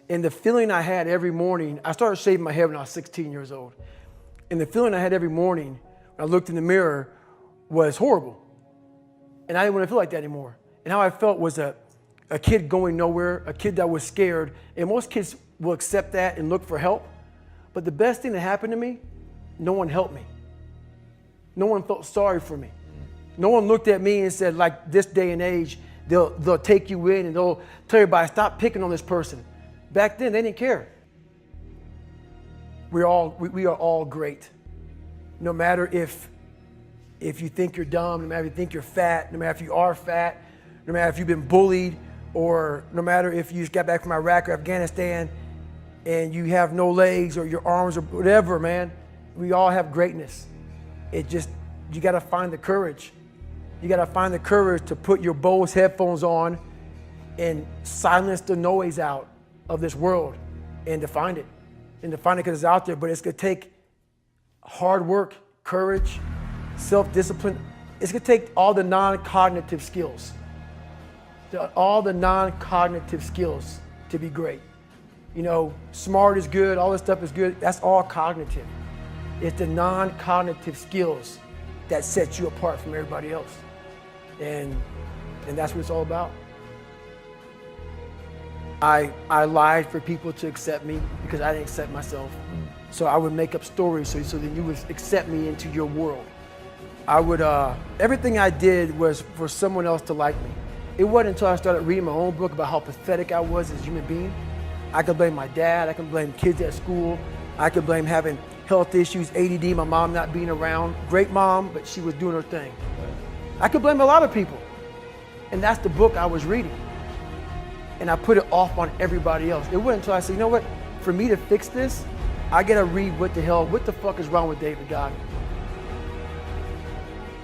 And the feeling I had every morning, I started shaving my head when I was 16 years old. And the feeling I had every morning when I looked in the mirror was horrible. And I didn't want to feel like that anymore. And how I felt was a kid going nowhere, a kid that was scared. And most kids will accept that and look for help. But the best thing that happened to me, no one helped me. No one felt sorry for me. No one looked at me and said, like this day and age, they'll take you in and they'll tell everybody, stop picking on this person. Back then, they didn't care. We are all great. No matter if you think you're dumb, no matter if you think you're fat, no matter if you are fat, no matter if you've been bullied, or no matter if you just got back from Iraq or Afghanistan and you have no legs or your arms or whatever, man, we all have greatness. You gotta find the courage. You gotta find the courage to put your Bose headphones on and silence the noise out of this world and to find it. And to find it because it's out there, but it's gonna take hard work, courage, self-discipline. It's gonna take all the non-cognitive skills. All the non-cognitive skills to be great. You know, smart is good, all this stuff is good, that's all cognitive. It's the non-cognitive skills that set you apart from everybody else. And that's what it's all about. I lied for people to accept me because I didn't accept myself. So I would make up stories so that you would accept me into your world. Everything I did was for someone else to like me. It wasn't until I started reading my own book about how pathetic I was as a human being. I could blame my dad, I could blame kids at school, I could blame having health issues, ADD, my mom not being around. Great mom, but she was doing her thing. I could blame a lot of people. And that's the book I was reading. And I put it off on everybody else. It wasn't until I said, you know what, for me to fix this, I gotta read what the fuck is wrong with David Goggins?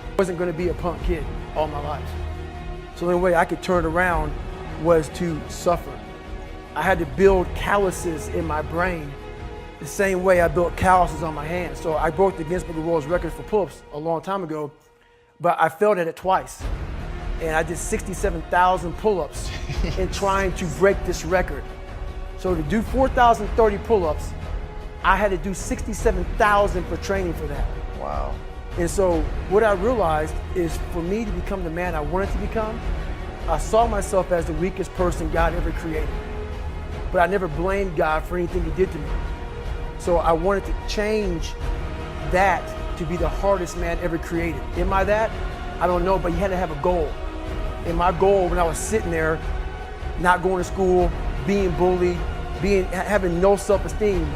I wasn't gonna be a punk kid all my life. So the only way I could turn it around was to suffer. I had to build calluses in my brain the same way I built calluses on my hands. So I broke the Guinness Book of World Records for pull-ups a long time ago, but I failed at it twice. And I did 67,000 pull-ups in trying to break this record. So to do 4,030 pull-ups, I had to do 67,000 for training for that.
Wow.
And so what I realized is for me to become the man I wanted to become, I saw myself as the weakest person God ever created. But I never blamed God for anything he did to me. So I wanted to change that to be the hardest man ever created. Am I that? I don't know, but you had to have a goal. And my goal when I was sitting there, not going to school, being bullied, having no self-esteem,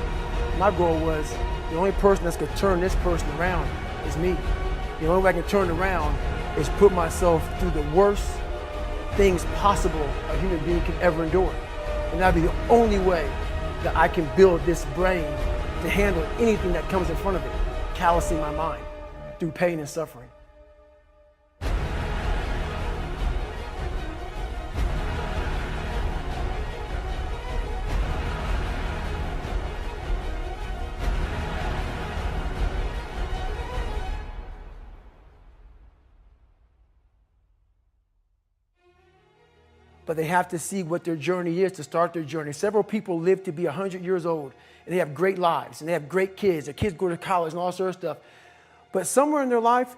my goal was the only person that's gonna turn this person around is me. The only way I can turn around is put myself through the worst things possible a human being can ever endure. And that'd be the only way that I can build this brain to handle anything that comes in front of it, callousing my mind through pain and suffering. But they have to see what their journey is to start their journey. Several people live to be 100 years old, and they have great lives, and they have great kids. Their kids go to college and all sorts of stuff. But somewhere in their life,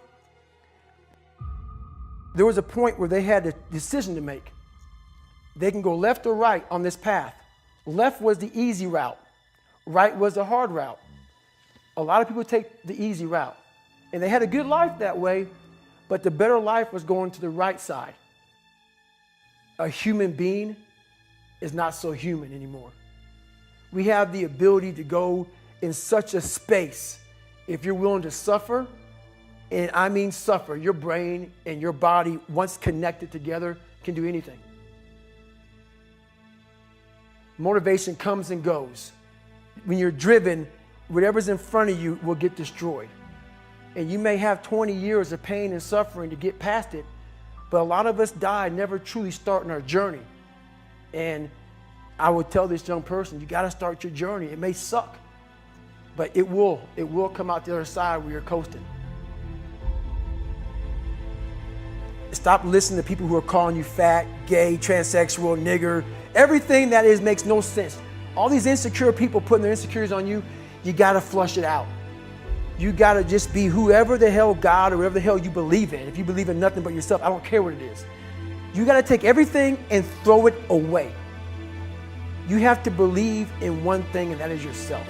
there was a point where they had a decision to make. They can go left or right on this path. Left was the easy route. Right was the hard route. A lot of people take the easy route. And they had a good life that way, but the better life was going to the right side. A human being is not so human anymore. We have the ability to go in such a space if you're willing to suffer, and I mean suffer. Your brain and your body, once connected together, can do anything. Motivation comes and goes. When you're driven, whatever's in front of you will get destroyed. And you may have 20 years of pain and suffering to get past it, but a lot of us die never truly starting our journey. And I would tell this young person, you gotta start your journey. It may suck, but it will come out the other side where you're coasting. Stop listening to people who are calling you fat, gay, transsexual, nigger. Everything that is makes no sense. All these insecure people putting their insecurities on you, you gotta flush it out. You gotta just be whoever the hell God or whatever the hell you believe in. If you believe in nothing but yourself, I don't care what it is. You gotta take everything and throw it away. You have to believe in one thing, and that is yourself.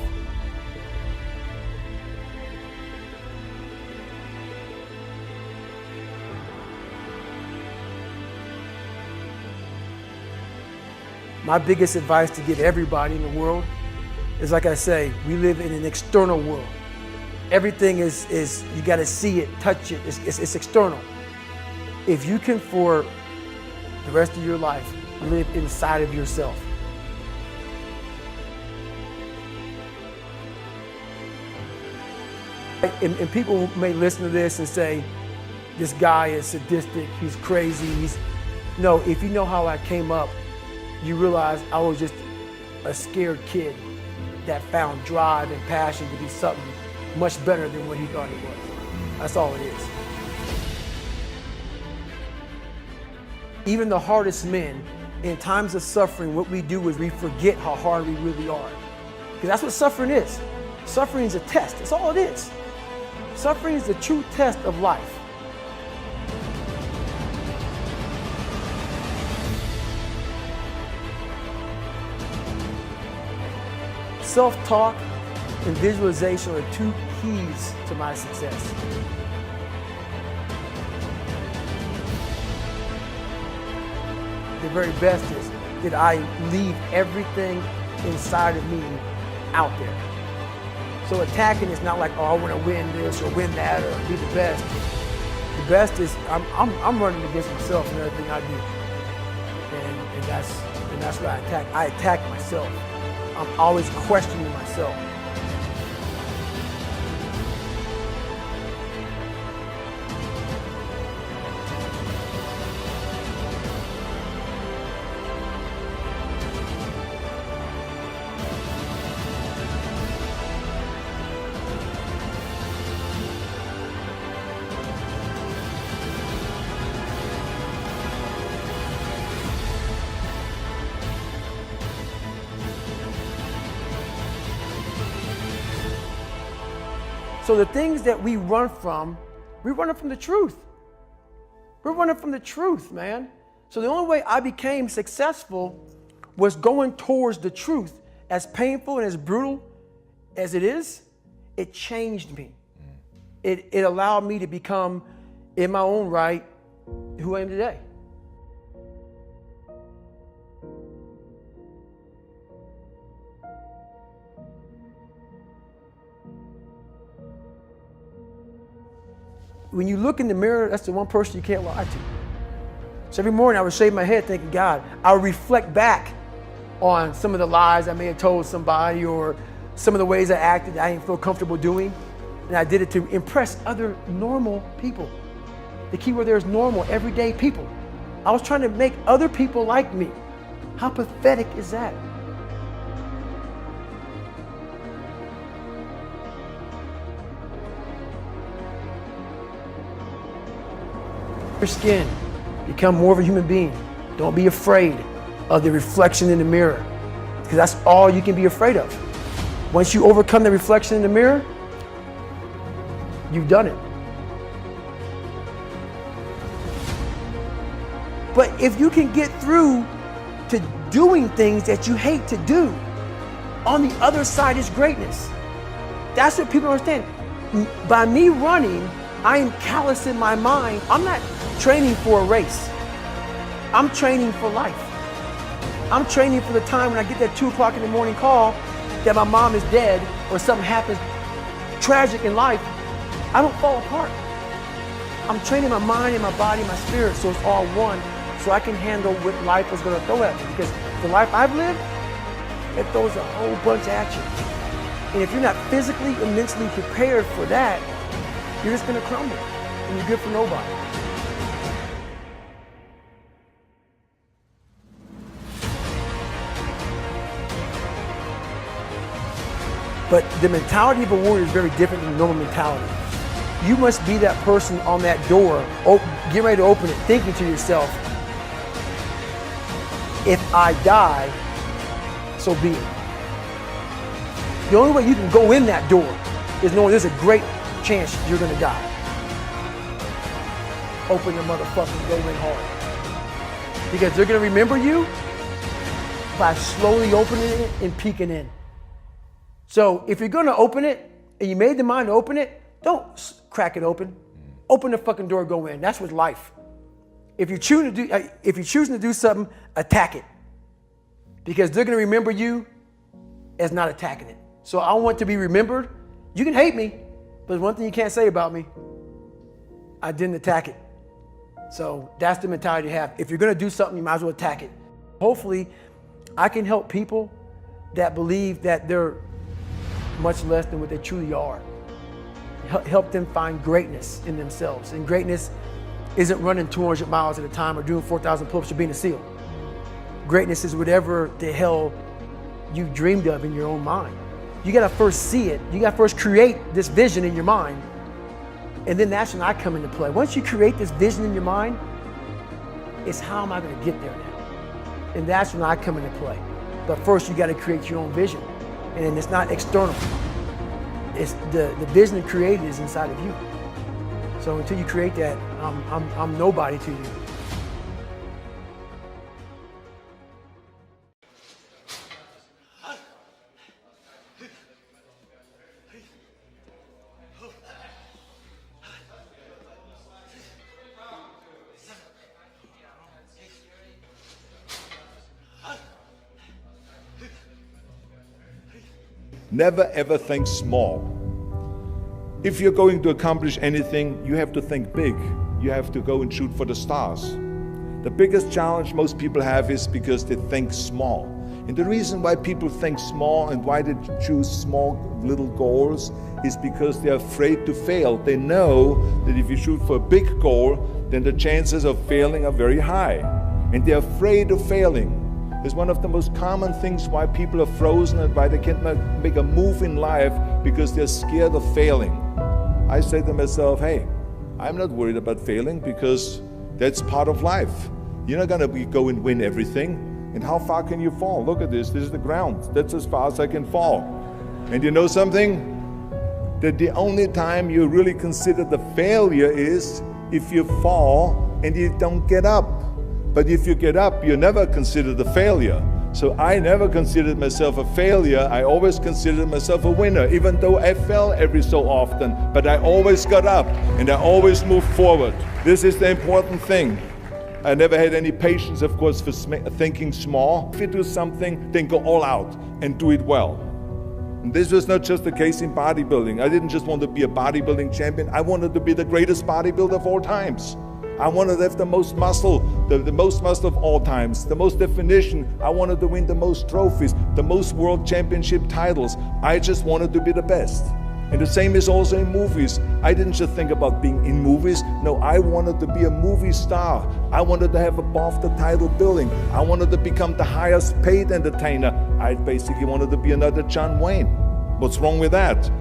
My biggest advice to give everybody in the world is, like I say, we live in an external world. Everything is you got to see it, touch it. It's external. If you can, for the rest of your life, live inside of yourself. And people may listen to this and say, this guy is sadistic, he's crazy. No, if you know how I came up, you realize I was just a scared kid that found drive and passion to be something much better than what he thought it was. That's all it is. Even the hardest men, in times of suffering, what we do is we forget how hard we really are. Because that's what suffering is. Suffering is a test. That's all it is. Suffering is the true test of life. Self-talk and visualization are two keys to my success. The very best is that I leave everything inside of me out there. So attacking is not like, oh, I want to win this or win that or be the best. The best is I'm running against myself in everything I do, and that's what I attack. I attack myself. I'm always questioning myself. So the things that we run from, we're running from the truth. We're running from the truth, man. So the only way I became successful was going towards the truth. As painful and as brutal as it is, it changed me. it allowed me to become, in my own right, who I am today. When you look in the mirror, that's the one person you can't lie to. So every morning I would shave my head thinking, God, I would reflect back on some of the lies I may have told somebody or some of the ways I acted I didn't feel comfortable doing. And I did it to impress other normal people. The key word there is normal, everyday people. I was trying to make other people like me. How pathetic is that? Your skin, become more of a human being. Don't be afraid of the reflection in the mirror, because that's all you can be afraid of. Once you overcome the reflection in the mirror, you've done it. But if you can get through to doing things that you hate to do, on the other side is greatness. That's what people understand. By me running, I am callous in my mind. I'm not training for a race. I'm training for life. I'm training for the time when I get that 2 o'clock in the morning call that my mom is dead or something happens tragic in life. I don't fall apart. I'm training my mind and my body and my spirit so it's all one, so I can handle what life is going to throw at me. Because the life I've lived, it throws a whole bunch at you. And if you're not physically and mentally prepared for that, you're just going to crumble and you're good for nobody. But the mentality of a warrior is very different than the normal mentality. You must be that person on that door, get ready to open it, thinking to yourself, if I die, so be it. The only way you can go in that door is knowing there's a great chance you're gonna die. Open the motherfucking go in hard. Because they're gonna remember you by slowly opening it and peeking in. So if you're gonna open it, and you made the mind to open it, don't crack it open. Open the fucking door, go in. That's with life. If you're choosing to do something, attack it. Because they're gonna remember you as not attacking it. So I want to be remembered. You can hate me, but there's one thing you can't say about me. I didn't attack it. So that's the mentality to have. If you're gonna do something, you might as well attack it. Hopefully, I can help people that believe that they're much less than what they truly are. Help them find greatness in themselves. And greatness isn't running 200 miles at a time or doing 4,000 pull-ups or being a SEAL. Greatness is whatever the hell you dreamed of in your own mind. You gotta first see it. You gotta first create this vision in your mind. And then that's when I come into play. Once you create this vision in your mind, it's how am I gonna get there now? And that's when I come into play. But first you gotta create your own vision. And it's not external. It's the vision created is inside of you. So until you create that, I'm nobody to you.
Never ever think small. If you're going to accomplish anything, you have to think big. You have to go and shoot for the stars. The biggest challenge most people have is because they think small. And the reason why people think small and why they choose small little goals is because they're afraid to fail. They know that if you shoot for a big goal, then the chances of failing are very high. And they're afraid of failing. It's one of the most common things why people are frozen and why they can't make a move in life, because they're scared of failing. I say to myself, hey, I'm not worried about failing because that's part of life. You're not gonna go and win everything. And how far can you fall? Look at this is the ground. That's as far as I can fall. And you know something? That the only time you really consider the failure is if you fall and you don't get up. But if you get up, you never consider the failure. So I never considered myself a failure. I always considered myself a winner, even though I fell every so often. But I always got up and I always moved forward. This is the important thing. I never had any patience, of course, for thinking small. If you do something, then go all out and do it well. And this was not just the case in bodybuilding. I didn't just want to be a bodybuilding champion. I wanted to be the greatest bodybuilder of all times. I wanted to have the most muscle, the most muscle of all times, the most definition. I wanted to win the most trophies, the most world championship titles. I just wanted to be the best. And the same is also in movies. I didn't just think about being in movies. No, I wanted to be a movie star. I wanted to have above the title billing. I wanted to become the highest paid entertainer. I basically wanted to be another John Wayne. What's wrong with that?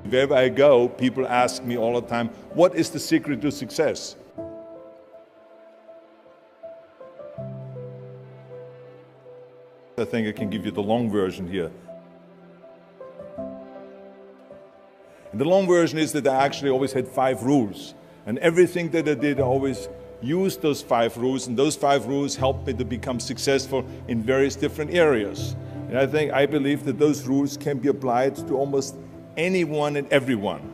Wherever I go, people ask me all the time, what is the secret to success? I think I can give you the long version here. And the long version is that I actually always had 5 rules. And everything that I did, I always used those 5 rules, and those 5 rules helped me to become successful in various different areas. And I believe that those rules can be applied to almost anyone and everyone.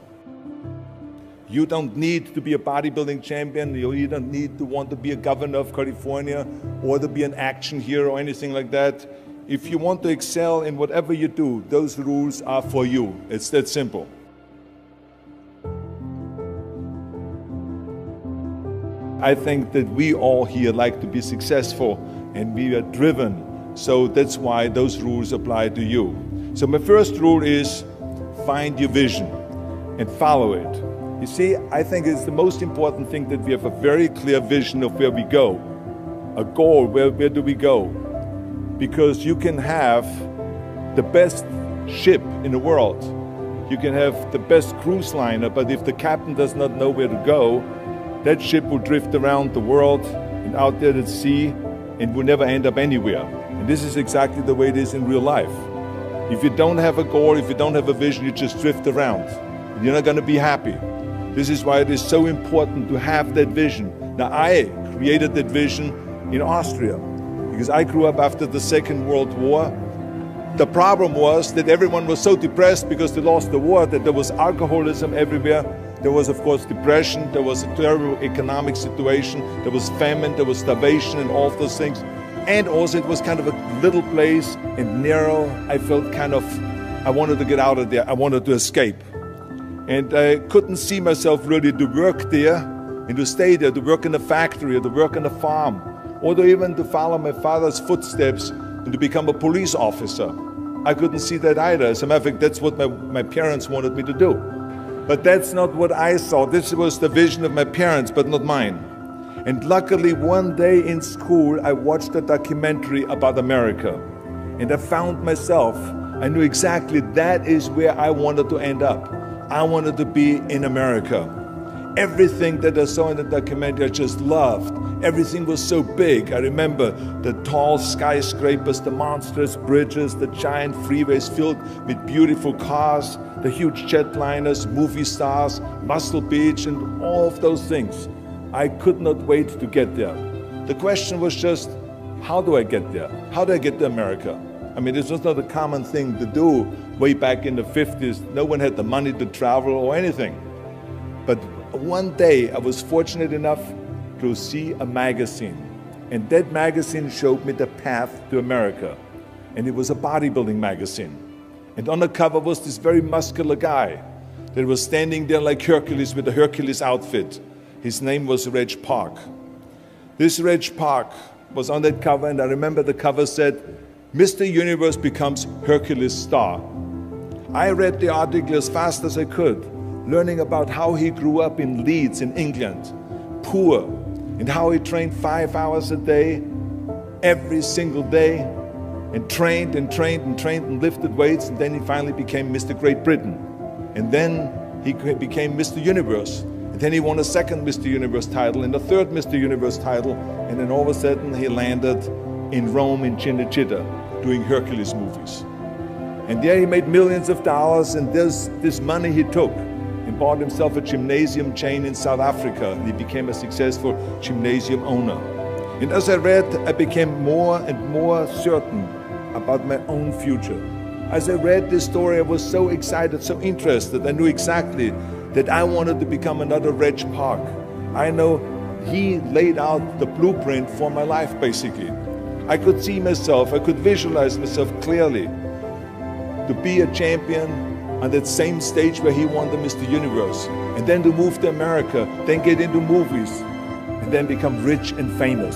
You don't need to be a bodybuilding champion, you don't need to want to be a governor of California or to be an action hero or anything like that. If you want to excel in whatever you do, those rules are for you. It's that simple. I think that we all here like to be successful and we are driven. So that's why those rules apply to you. So my first rule is find your vision and follow it. You see, I think it's the most important thing that we have a very clear vision of where we go. A goal, where do we go? Because you can have the best ship in the world. You can have the best cruise liner, but if the captain does not know where to go, that ship will drift around the world and out there at sea and will never end up anywhere. And this is exactly the way it is in real life. If you don't have a goal, if you don't have a vision, you just drift around. And you're not going to be happy. This is why it is so important to have that vision. Now, I created that vision in Austria because I grew up after the Second World War. The problem was that everyone was so depressed because they lost the war that there was alcoholism everywhere. There was, of course, depression. There was a terrible economic situation. There was famine. There was starvation and all of those things. And also it was kind of a little place and narrow. I felt I wanted to get out of there. I wanted to escape. And I couldn't see myself really to work there and to stay there, to work in a factory or to work on a farm, or even to follow my father's footsteps and to become a police officer. I couldn't see that either. As a matter of fact, that's what my parents wanted me to do. But that's not what I saw. This was the vision of my parents, but not mine. And luckily, one day in school, I watched a documentary about America. And I found myself, I knew exactly that is where I wanted to end up. I wanted to be in America. Everything that I saw in the documentary, I just loved. Everything was so big. I remember the tall skyscrapers, the monstrous bridges, the giant freeways filled with beautiful cars, the huge jetliners, movie stars, Muscle Beach, and all of those things. I could not wait to get there. The question was just, how do I get there? How do I get to America? I mean, this was not a common thing to do way back in the 50s. No one had the money to travel or anything. But one day I was fortunate enough to see a magazine. And that magazine showed me the path to America. And it was a bodybuilding magazine. And on the cover was this very muscular guy that was standing there like Hercules with a Hercules outfit. His name was Reg Park. This Reg Park was on that cover, and I remember the cover said, Mr. Universe becomes Hercules' star. I read the article as fast as I could, learning about how he grew up in Leeds in England, poor, and how he trained 5 hours a day, every single day, and trained and trained and trained and lifted weights, and then he finally became Mr. Great Britain. And then he became Mr. Universe. And then he won a second Mr. Universe title and a third Mr. Universe title, and then all of a sudden he landed in Rome in Cinecittà doing Hercules movies. And there he made millions of dollars, and this money he took and bought himself a gymnasium chain in South Africa, and he became a successful gymnasium owner. And as I read, I became more and more certain about my own future. As I read this story, I was so excited, so interested. I knew exactly that I wanted to become another Reg Park. I know he laid out the blueprint for my life, basically. I could see myself, I could visualize myself clearly to be a champion on that same stage where he won the Mr. Universe, and then to move to America, then get into movies, and then become rich and famous.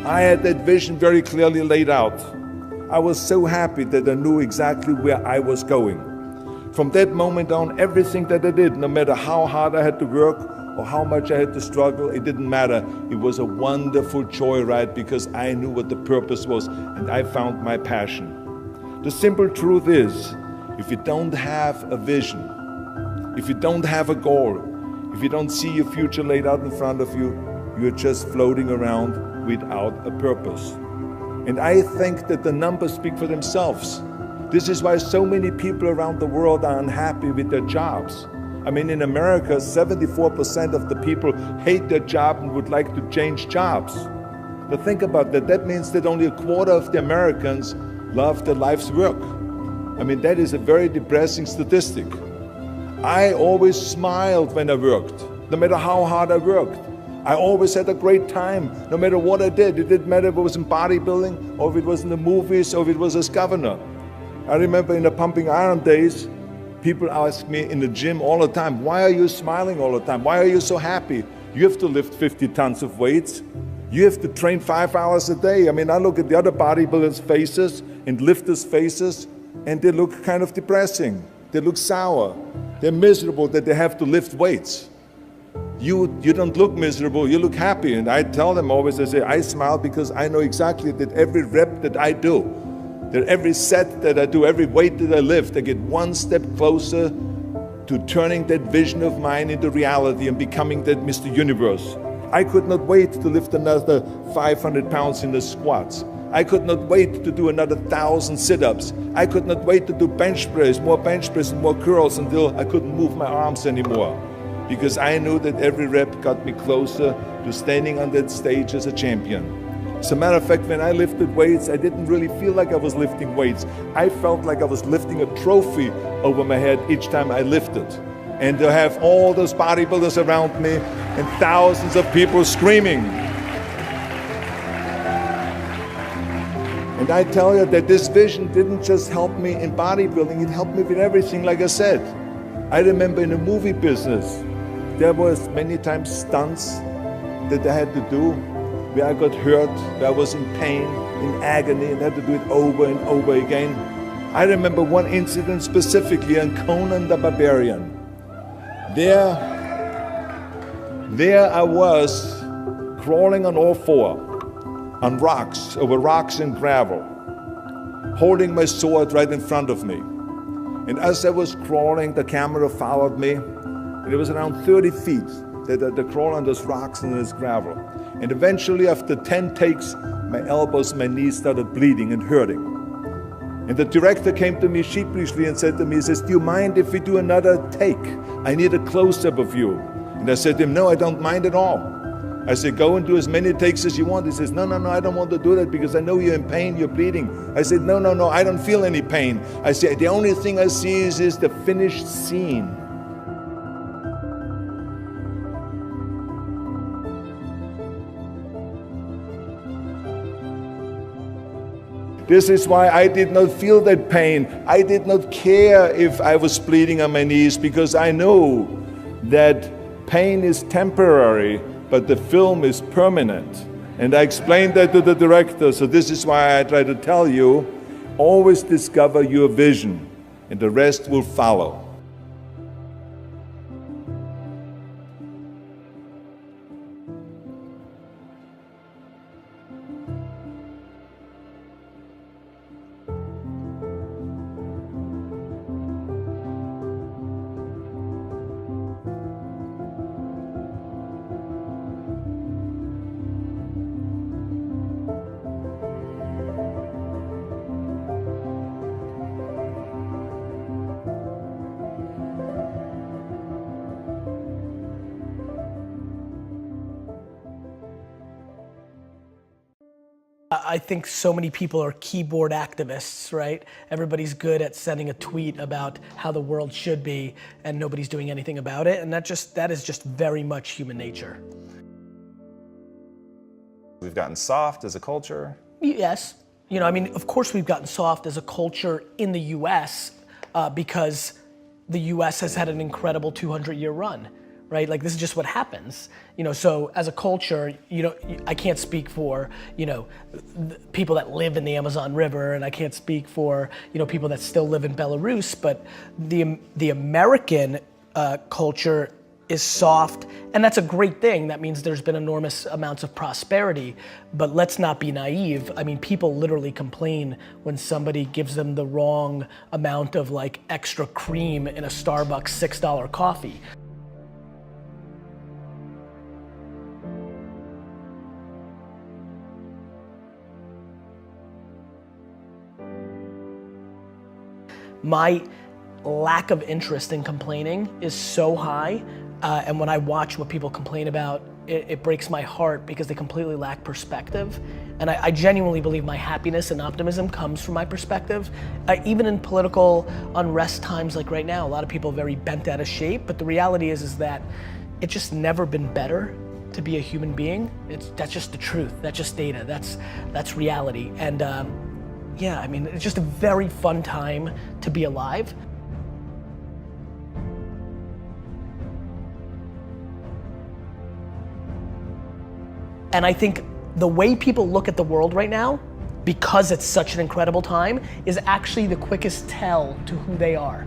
I had that vision very clearly laid out. I was so happy that I knew exactly where I was going. From that moment on, everything that I did, no matter how hard I had to work or how much I had to struggle, it didn't matter. It was a wonderful joyride because I knew what the purpose was and I found my passion. The simple truth is, if you don't have a vision, if you don't have a goal, if you don't see your future laid out in front of you, you're just floating around without a purpose. And I think that the numbers speak for themselves. This is why so many people around the world are unhappy with their jobs. I mean, in America, 74% of the people hate their job and would like to change jobs. But think about that. That means that only a quarter of the Americans love their life's work. I mean, that is a very depressing statistic. I always smiled when I worked, no matter how hard I worked. I always had a great time, no matter what I did. It didn't matter if it was in bodybuilding, or if it was in the movies, or if it was as governor. I remember in the pumping iron days, people ask me in the gym all the time, why are you smiling all the time? Why are you so happy? You have to lift 50 tons of weights. You have to train 5 hours a day. I mean, I look at the other bodybuilders' faces and lifters' faces, and they look kind of depressing. They look sour. They're miserable that they have to lift weights. You don't look miserable, you look happy. And I tell them always, I say, I smile because I know exactly that every rep that I do, that every set that I do, every weight that I lift, I get one step closer to turning that vision of mine into reality and becoming that Mr. Universe. I could not wait to lift another 500 pounds in the squats. I could not wait to do another 1,000 sit-ups. I could not wait to do bench press, more bench press and more curls until I couldn't move my arms anymore. Because I knew that every rep got me closer to standing on that stage as a champion. As a matter of fact, when I lifted weights, I didn't really feel like I was lifting weights. I felt like I was lifting a trophy over my head each time I lifted. And to have all those bodybuilders around me and thousands of people screaming. And I tell you that this vision didn't just help me in bodybuilding, it helped me with everything, like I said. I remember in the movie business, there was many times stunts that I had to do where I got hurt, where I was in pain, in agony, and had to do it over and over again. I remember one incident specifically on Conan the Barbarian. There I was crawling on all four, on rocks, over rocks and gravel, holding my sword right in front of me. And as I was crawling, the camera followed me, and it was around 30 feet that I crawled on those rocks and this gravel. And eventually, after 10 takes, my elbows, my knees started bleeding and hurting. And the director came to me sheepishly and said to me, he says, do you mind if we do another take? I need a close-up of you. And I said to him, no, I don't mind at all. I said, go and do as many takes as you want. He says, no, I don't want to do that because I know you're in pain, you're bleeding. I said, no, I don't feel any pain. I said, the only thing I see is the finished scene. This is why I did not feel that pain. I did not care if I was bleeding on my knees because I know that pain is temporary but the film is permanent. And I explained that to the director, so this is why I try to tell you, always discover your vision, and the rest will follow.
I think so many people are keyboard activists, right? Everybody's good at sending a tweet about how the world should be and nobody's doing anything about it. And that is just very much human nature.
We've gotten soft as a culture.
Yes. You know, I mean, of course we've gotten soft as a culture in the US because the US has had an incredible 200-year run, right? Like this is just what happens. You know, so as a culture, you know, I can't speak for, you know, people that live in the Amazon River, and I can't speak for, you know, people that still live in Belarus, but the American culture is soft, and that's a great thing. That means there's been enormous amounts of prosperity, but let's not be naive. I mean, people literally complain when somebody gives them the wrong amount of like extra cream in a Starbucks $6 coffee. My lack of interest in complaining is so high, and when I watch what people complain about, it breaks my heart because they completely lack perspective. And I genuinely believe my happiness and optimism comes from my perspective. Even in political unrest times like right now, a lot of people are very bent out of shape, but the reality is that it's just never been better to be a human being. That's just the truth, that's just data, that's reality. And yeah, I mean, it's just a very fun time to be alive. And I think the way people look at the world right now, because it's such an incredible time, is actually the quickest tell to who they are.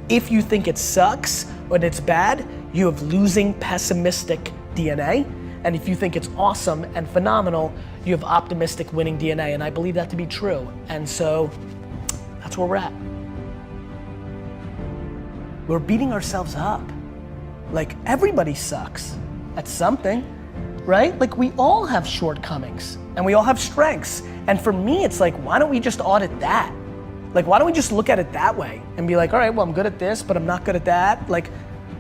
If you think it sucks or it's bad, you have losing pessimistic DNA. And if you think it's awesome and phenomenal, you have optimistic winning DNA, and I believe that to be true. And so, that's where we're at. We're beating ourselves up. Like, everybody sucks at something, right? Like, we all have shortcomings, and we all have strengths. And for me, it's like, why don't we just audit that? Like, why don't we just look at it that way and be like, all right, well, I'm good at this, but I'm not good at that. Like,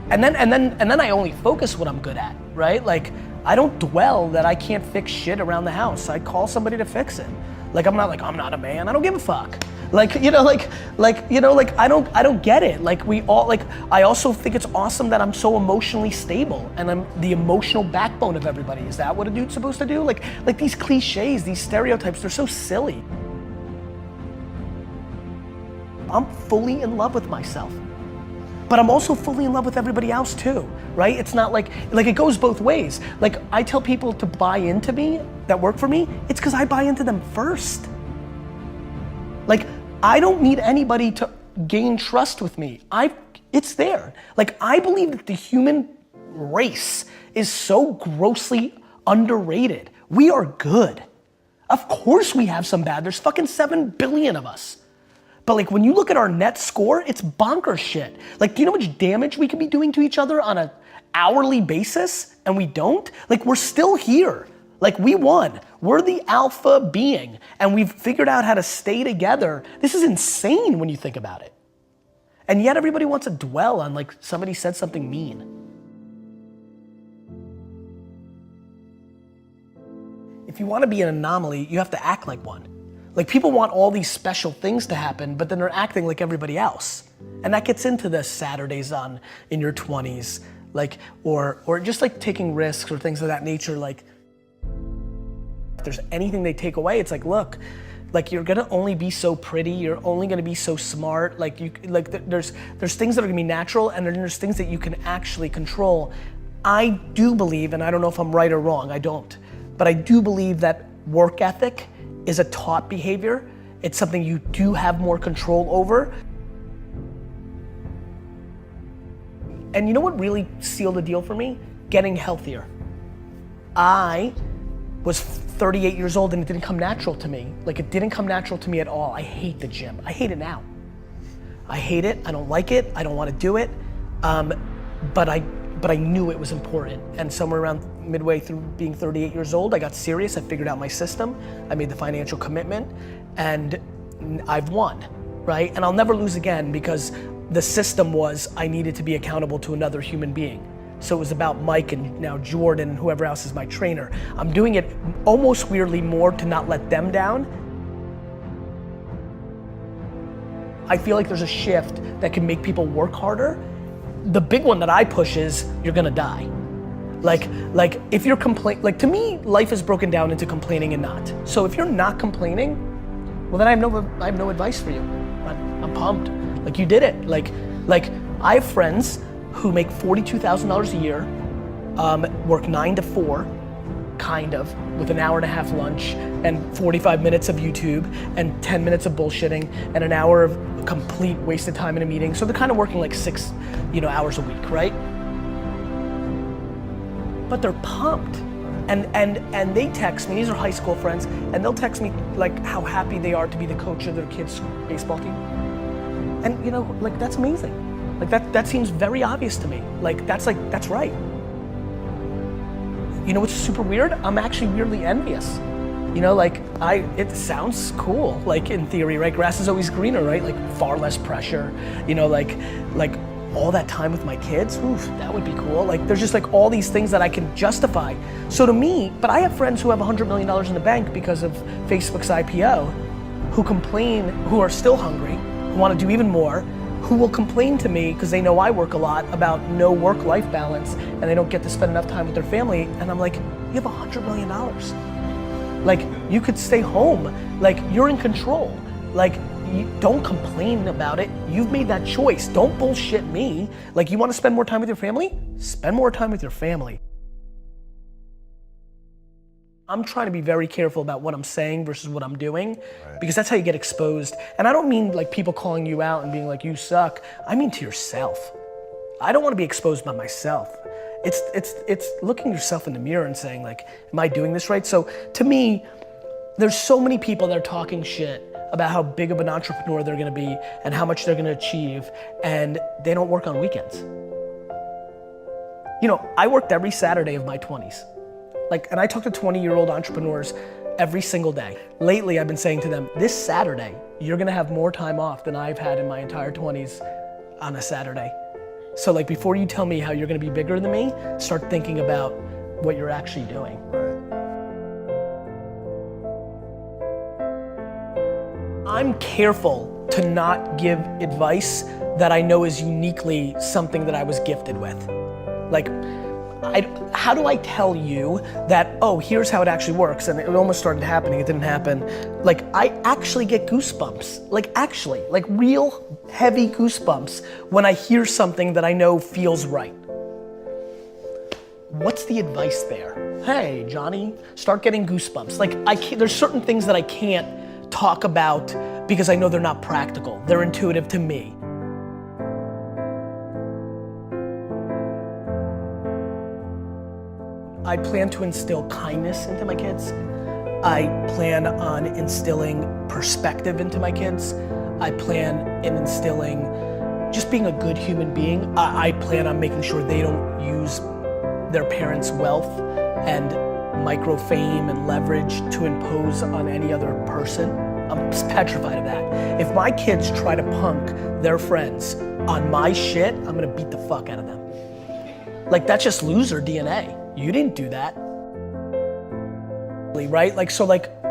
and then I only focus what I'm good at, right? Like, I don't dwell that I can't fix shit around the house. I call somebody to fix it. Like, I'm not like, I'm not a man, I don't give a fuck. Like, you know, I don't get it. Like, we all, like, I also think it's awesome that I'm so emotionally stable and I'm the emotional backbone of everybody. Is that what a dude's supposed to do? Like these cliches, these stereotypes, they're so silly. I'm fully in love with myself. But I'm also fully in love with everybody else too, right? It's not like it goes both ways. Like, I tell people to buy into me, that work for me, it's because I buy into them first. Like, I don't need anybody to gain trust with me. It's there. Like, I believe that the human race is so grossly underrated. We are good. Of course we have some bad, there's fucking 7 billion of us. But like, when you look at our net score, it's bonkers shit. Like, do you know how much damage we could be doing to each other on an hourly basis and we don't? Like, we're still here. Like, we won. We're the alpha being and we've figured out how to stay together. This is insane when you think about it. And yet everybody wants to dwell on like somebody said something mean. If you want to be an anomaly, you have to act like one. Like, people want all these special things to happen, but then they're acting like everybody else. And that gets into the Saturdays in your 20s, like, or just like taking risks or things of that nature. Like, if there's anything they take away, it's like, look, like, you're gonna only be so pretty, you're only gonna be so smart, there's things that are gonna be natural and then there's things that you can actually control. I do believe, and I don't know if I'm right or wrong, I don't, but I do believe that work ethic is a taught behavior. It's something you do have more control over. And you know what really sealed the deal for me? Getting healthier. I was 38 years old and it didn't come natural to me. Like, it didn't come natural to me at all. I hate the gym. I hate it now. I hate it, I don't like it, I don't want to do it. But I knew it was important. And somewhere around midway through being 38 years old, I got serious, I figured out my system, I made the financial commitment, and I've won, right? And I'll never lose again because the system was I needed to be accountable to another human being. So it was about Mike and now Jordan and whoever else is my trainer. I'm doing it almost weirdly more to not let them down. I feel like there's a shift that can make people work harder. The big one that I push is you're gonna die. Like if you're to me, life is broken down into complaining and not. So if you're not complaining, well then I have no advice for you. I'm pumped. Like, you did it. Like I have friends who make $42,000 a year, work 9 to 4, kind of, with an hour and a half lunch and 45 minutes of YouTube and 10 minutes of bullshitting and an hour of complete wasted time in a meeting. So they're kind of working like 6, hours a week, right? But they're pumped. And they text me, these are high school friends, and they'll text me like how happy they are to be the coach of their kids' baseball team. And that's amazing. Like that seems very obvious to me. That's right. You know what's super weird? I'm actually weirdly envious. It sounds cool, like in theory, right? Grass is always greener, right? Like far less pressure, like all that time with my kids, oof, that would be cool. Like there's just like all these things that I can justify. So to me, but I have friends who have $100 million in the bank because of Facebook's IPO, who complain, who are still hungry, who want to do even more, who will complain to me because they know I work a lot about no work-life balance and they don't get to spend enough time with their family. And I'm like, you have $100 million. Like, you could stay home. Like, you're in control. Like, don't complain about it. You've made that choice. Don't bullshit me. Like, you want to spend more time with your family? Spend more time with your family. I'm trying to be very careful about what I'm saying versus what I'm doing, because that's how you get exposed. And I don't mean like people calling you out and being like, you suck. I mean to yourself. I don't want to be exposed by myself. It's looking yourself in the mirror and saying like, am I doing this right? So to me, there's so many people that are talking shit about how big of an entrepreneur they're gonna be and how much they're gonna achieve, and they don't work on weekends. I worked every Saturday of my 20s. And I talk to 20-year-old entrepreneurs every single day. Lately, I've been saying to them, this Saturday, you're gonna have more time off than I've had in my entire 20s on a Saturday. So before you tell me how you're gonna be bigger than me, start thinking about what you're actually doing. I'm careful to not give advice that I know is uniquely something that I was gifted with. How do I tell you that, oh, here's how it actually works, and it almost started happening, it didn't happen. I actually get goosebumps, real heavy goosebumps when I hear something that I know feels right. What's the advice there? Hey, Johnny, start getting goosebumps. There's certain things that I can't talk about because I know they're not practical. They're intuitive to me. I plan to instill kindness into my kids. I plan on instilling perspective into my kids. I plan in instilling just being a good human being. I plan on making sure they don't use their parents' wealth and micro fame and leverage to impose on any other person. I'm just petrified of that. If my kids try to punk their friends on my shit, I'm gonna beat the fuck out of them. That's just loser DNA. You didn't do that, right?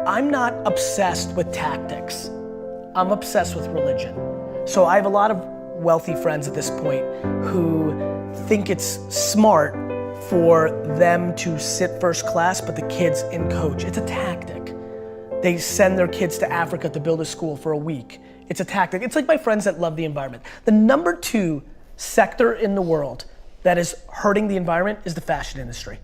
I'm not obsessed with tactics. I'm obsessed with religion. So I have a lot of wealthy friends at this point who think it's smart for them to sit first class, but the kids in coach. It's a tactic. They send their kids to Africa to build a school for a week. It's a tactic. It's like my friends that love the environment. The number 2 sector in the world that is hurting the environment is the fashion industry.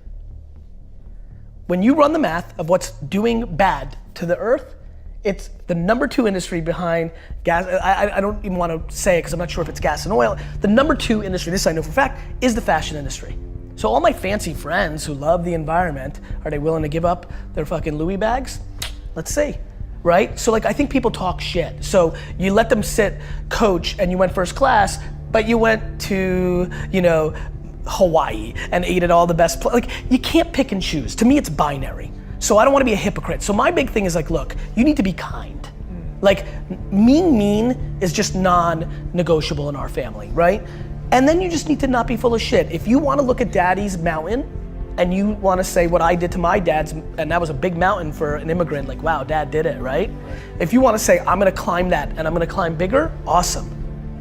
When you run the math of what's doing bad to the earth, it's the number 2 industry behind gas. I don't even want to say it because I'm not sure if it's gas and oil. The number 2 industry, this I know for a fact, is the fashion industry. So all my fancy friends who love the environment, are they willing to give up their fucking Louis bags? Let's see, right? So like I think people talk shit. So you let them sit coach and you went first class, but you went to, you know, Hawaii and ate at all the best like you can't pick and choose. To me it's binary. So I don't want to be a hypocrite. So my big thing is like, look, you need to be kind. Like mean is just non-negotiable in our family, right? And then you just need to not be full of shit. If you want to look at daddy's mountain and you want to say what I did to my dad's, and that was a big mountain for an immigrant, like wow, dad did it, right? If you want to say I'm gonna climb that and I'm gonna climb bigger, awesome.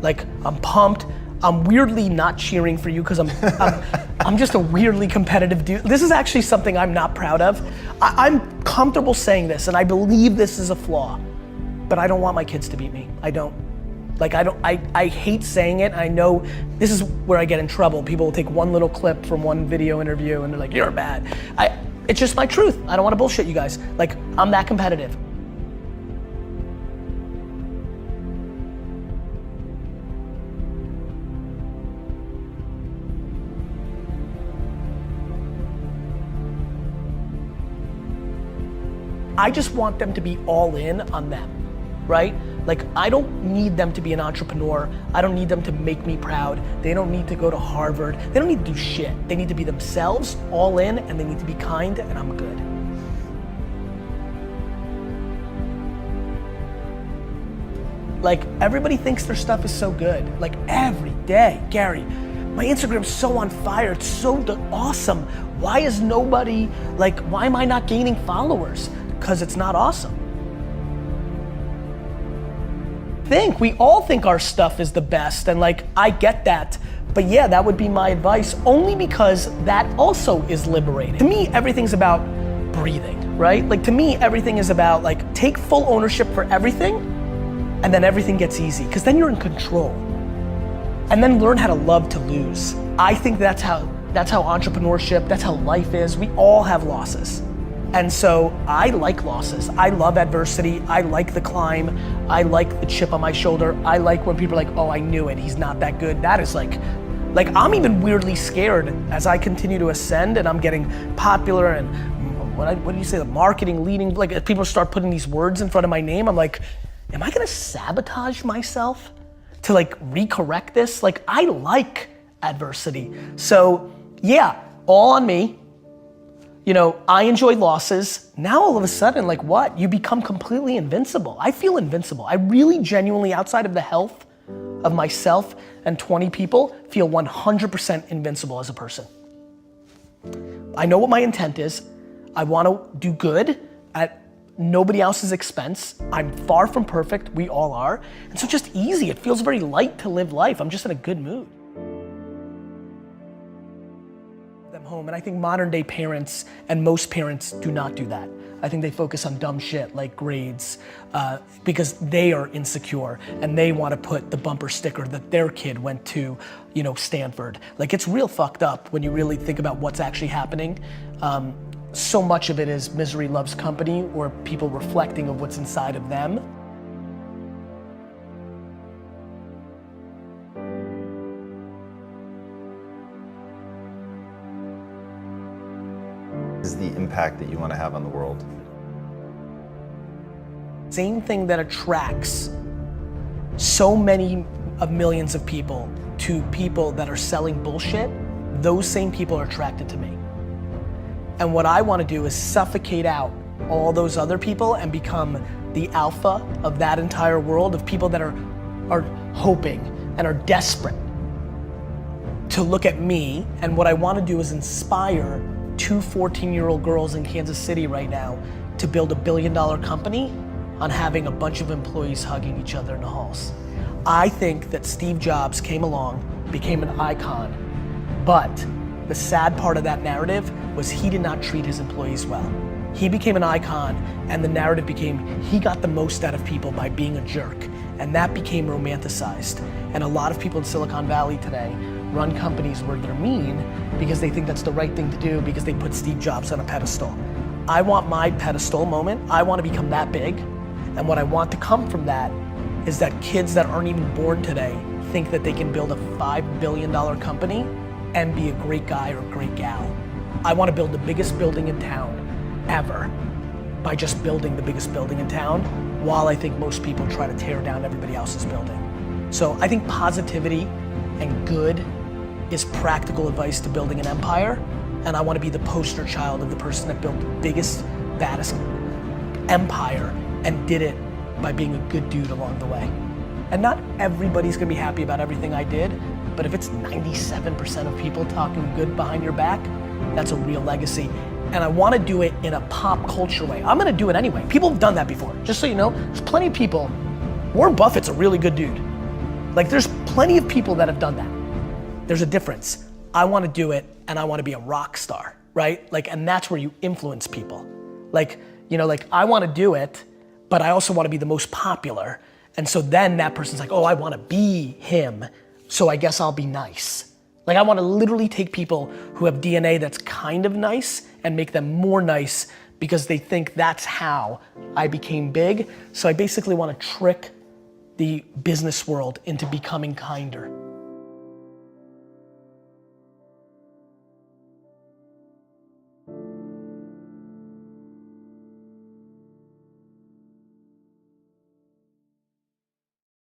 Like I'm pumped. I'm weirdly not cheering for you because I'm just a weirdly competitive dude. This is actually something I'm not proud of. I'm comfortable saying this and I believe this is a flaw, but I don't want my kids to beat me. I don't. Like I hate saying it. I know this is where I get in trouble. People will take one little clip from one video interview and they're like, you're bad. It's just my truth. I don't want to bullshit you guys. Like I'm that competitive. I just want them to be all in on them, right? Like I don't need them to be an entrepreneur. I don't need them to make me proud. They don't need to go to Harvard. They don't need to do shit. They need to be themselves, all in, and they need to be kind, and I'm good. Like everybody thinks their stuff is so good. Like every day, Gary, my Instagram's so on fire, it's so awesome. Why is nobody, like, why am I not gaining followers? Because it's not awesome. We all think our stuff is the best, and like, I get that. But yeah, that would be my advice, only because that also is liberating. To me, everything's about breathing, right? Like to me, everything is about like, take full ownership for everything, and then everything gets easy, because then you're in control. And then learn how to love to lose. I think that's how entrepreneurship, that's how life is. We all have losses. And so I like losses. I love adversity. I like the climb. I like the chip on my shoulder. I like when people are like, oh, I knew it, he's not that good. That is like I'm even weirdly scared as I continue to ascend and I'm getting popular and what do you say, the marketing leading, like if people start putting these words in front of my name, I'm like, am I gonna sabotage myself to like recorrect this? Like I like adversity. So yeah, all on me. You know, I enjoy losses. Now all of a sudden, like what? You become completely invincible. I feel invincible. I really genuinely, outside of the health of myself and 20 people, feel 100% invincible as a person. I know what my intent is. I want to do good at nobody else's expense. I'm far from perfect, we all are. And so just easy, it feels very light to live life. I'm just in a good mood. Them home, and I think modern day parents and most parents do not do that. I think they focus on dumb shit like grades because they are insecure and they want to put the bumper sticker that their kid went to, you know, Stanford. Like it's real fucked up when you really think about what's actually happening. So much of it is misery loves company, or people reflecting of what's inside of them.
Is the impact that you want to have on the world?
Same thing that attracts so many of millions of people to people that are selling bullshit, those same people are attracted to me. And what I want to do is suffocate out all those other people and become the alpha of that entire world of people that are hoping and are desperate to look at me. And what I want to do is inspire 2 14-year-old girls in Kansas City right now to build $1 billion company on having a bunch of employees hugging each other in the halls. I think that Steve Jobs came along, became an icon, but the sad part of that narrative was he did not treat his employees well. He became an icon, and the narrative became he got the most out of people by being a jerk, and that became romanticized. And a lot of people in Silicon Valley today run companies where they're mean because they think that's the right thing to do because they put Steve Jobs on a pedestal. I want my pedestal moment. I want to become that big. And what I want to come from that is that kids that aren't even born today think that they can build a $5 billion company and be a great guy or great gal. I want to build the biggest building in town ever by just building the biggest building in town, while I think most people try to tear down everybody else's building. So I think positivity and good is practical advice to building an empire, and I want to be the poster child of the person that built the biggest, baddest empire and did it by being a good dude along the way. And not everybody's gonna be happy about everything I did, but if it's 97% of people talking good behind your back, that's a real legacy. And I wanna do it in a pop culture way. I'm gonna do it anyway. People have done that before. Just so you know, there's plenty of people. Warren Buffett's a really good dude. Like, there's plenty of people that have done that. There's a difference. I wanna do it and I wanna be a rock star, right? Like, and that's where you influence people. Like, you know, like I wanna do it, but I also wanna be the most popular. And so then that person's like, oh, I wanna be him, so I guess I'll be nice. Like, I wanna literally take people who have DNA that's kind of nice and make them more nice because they think that's how I became big. So I basically wanna trick the business world into becoming kinder.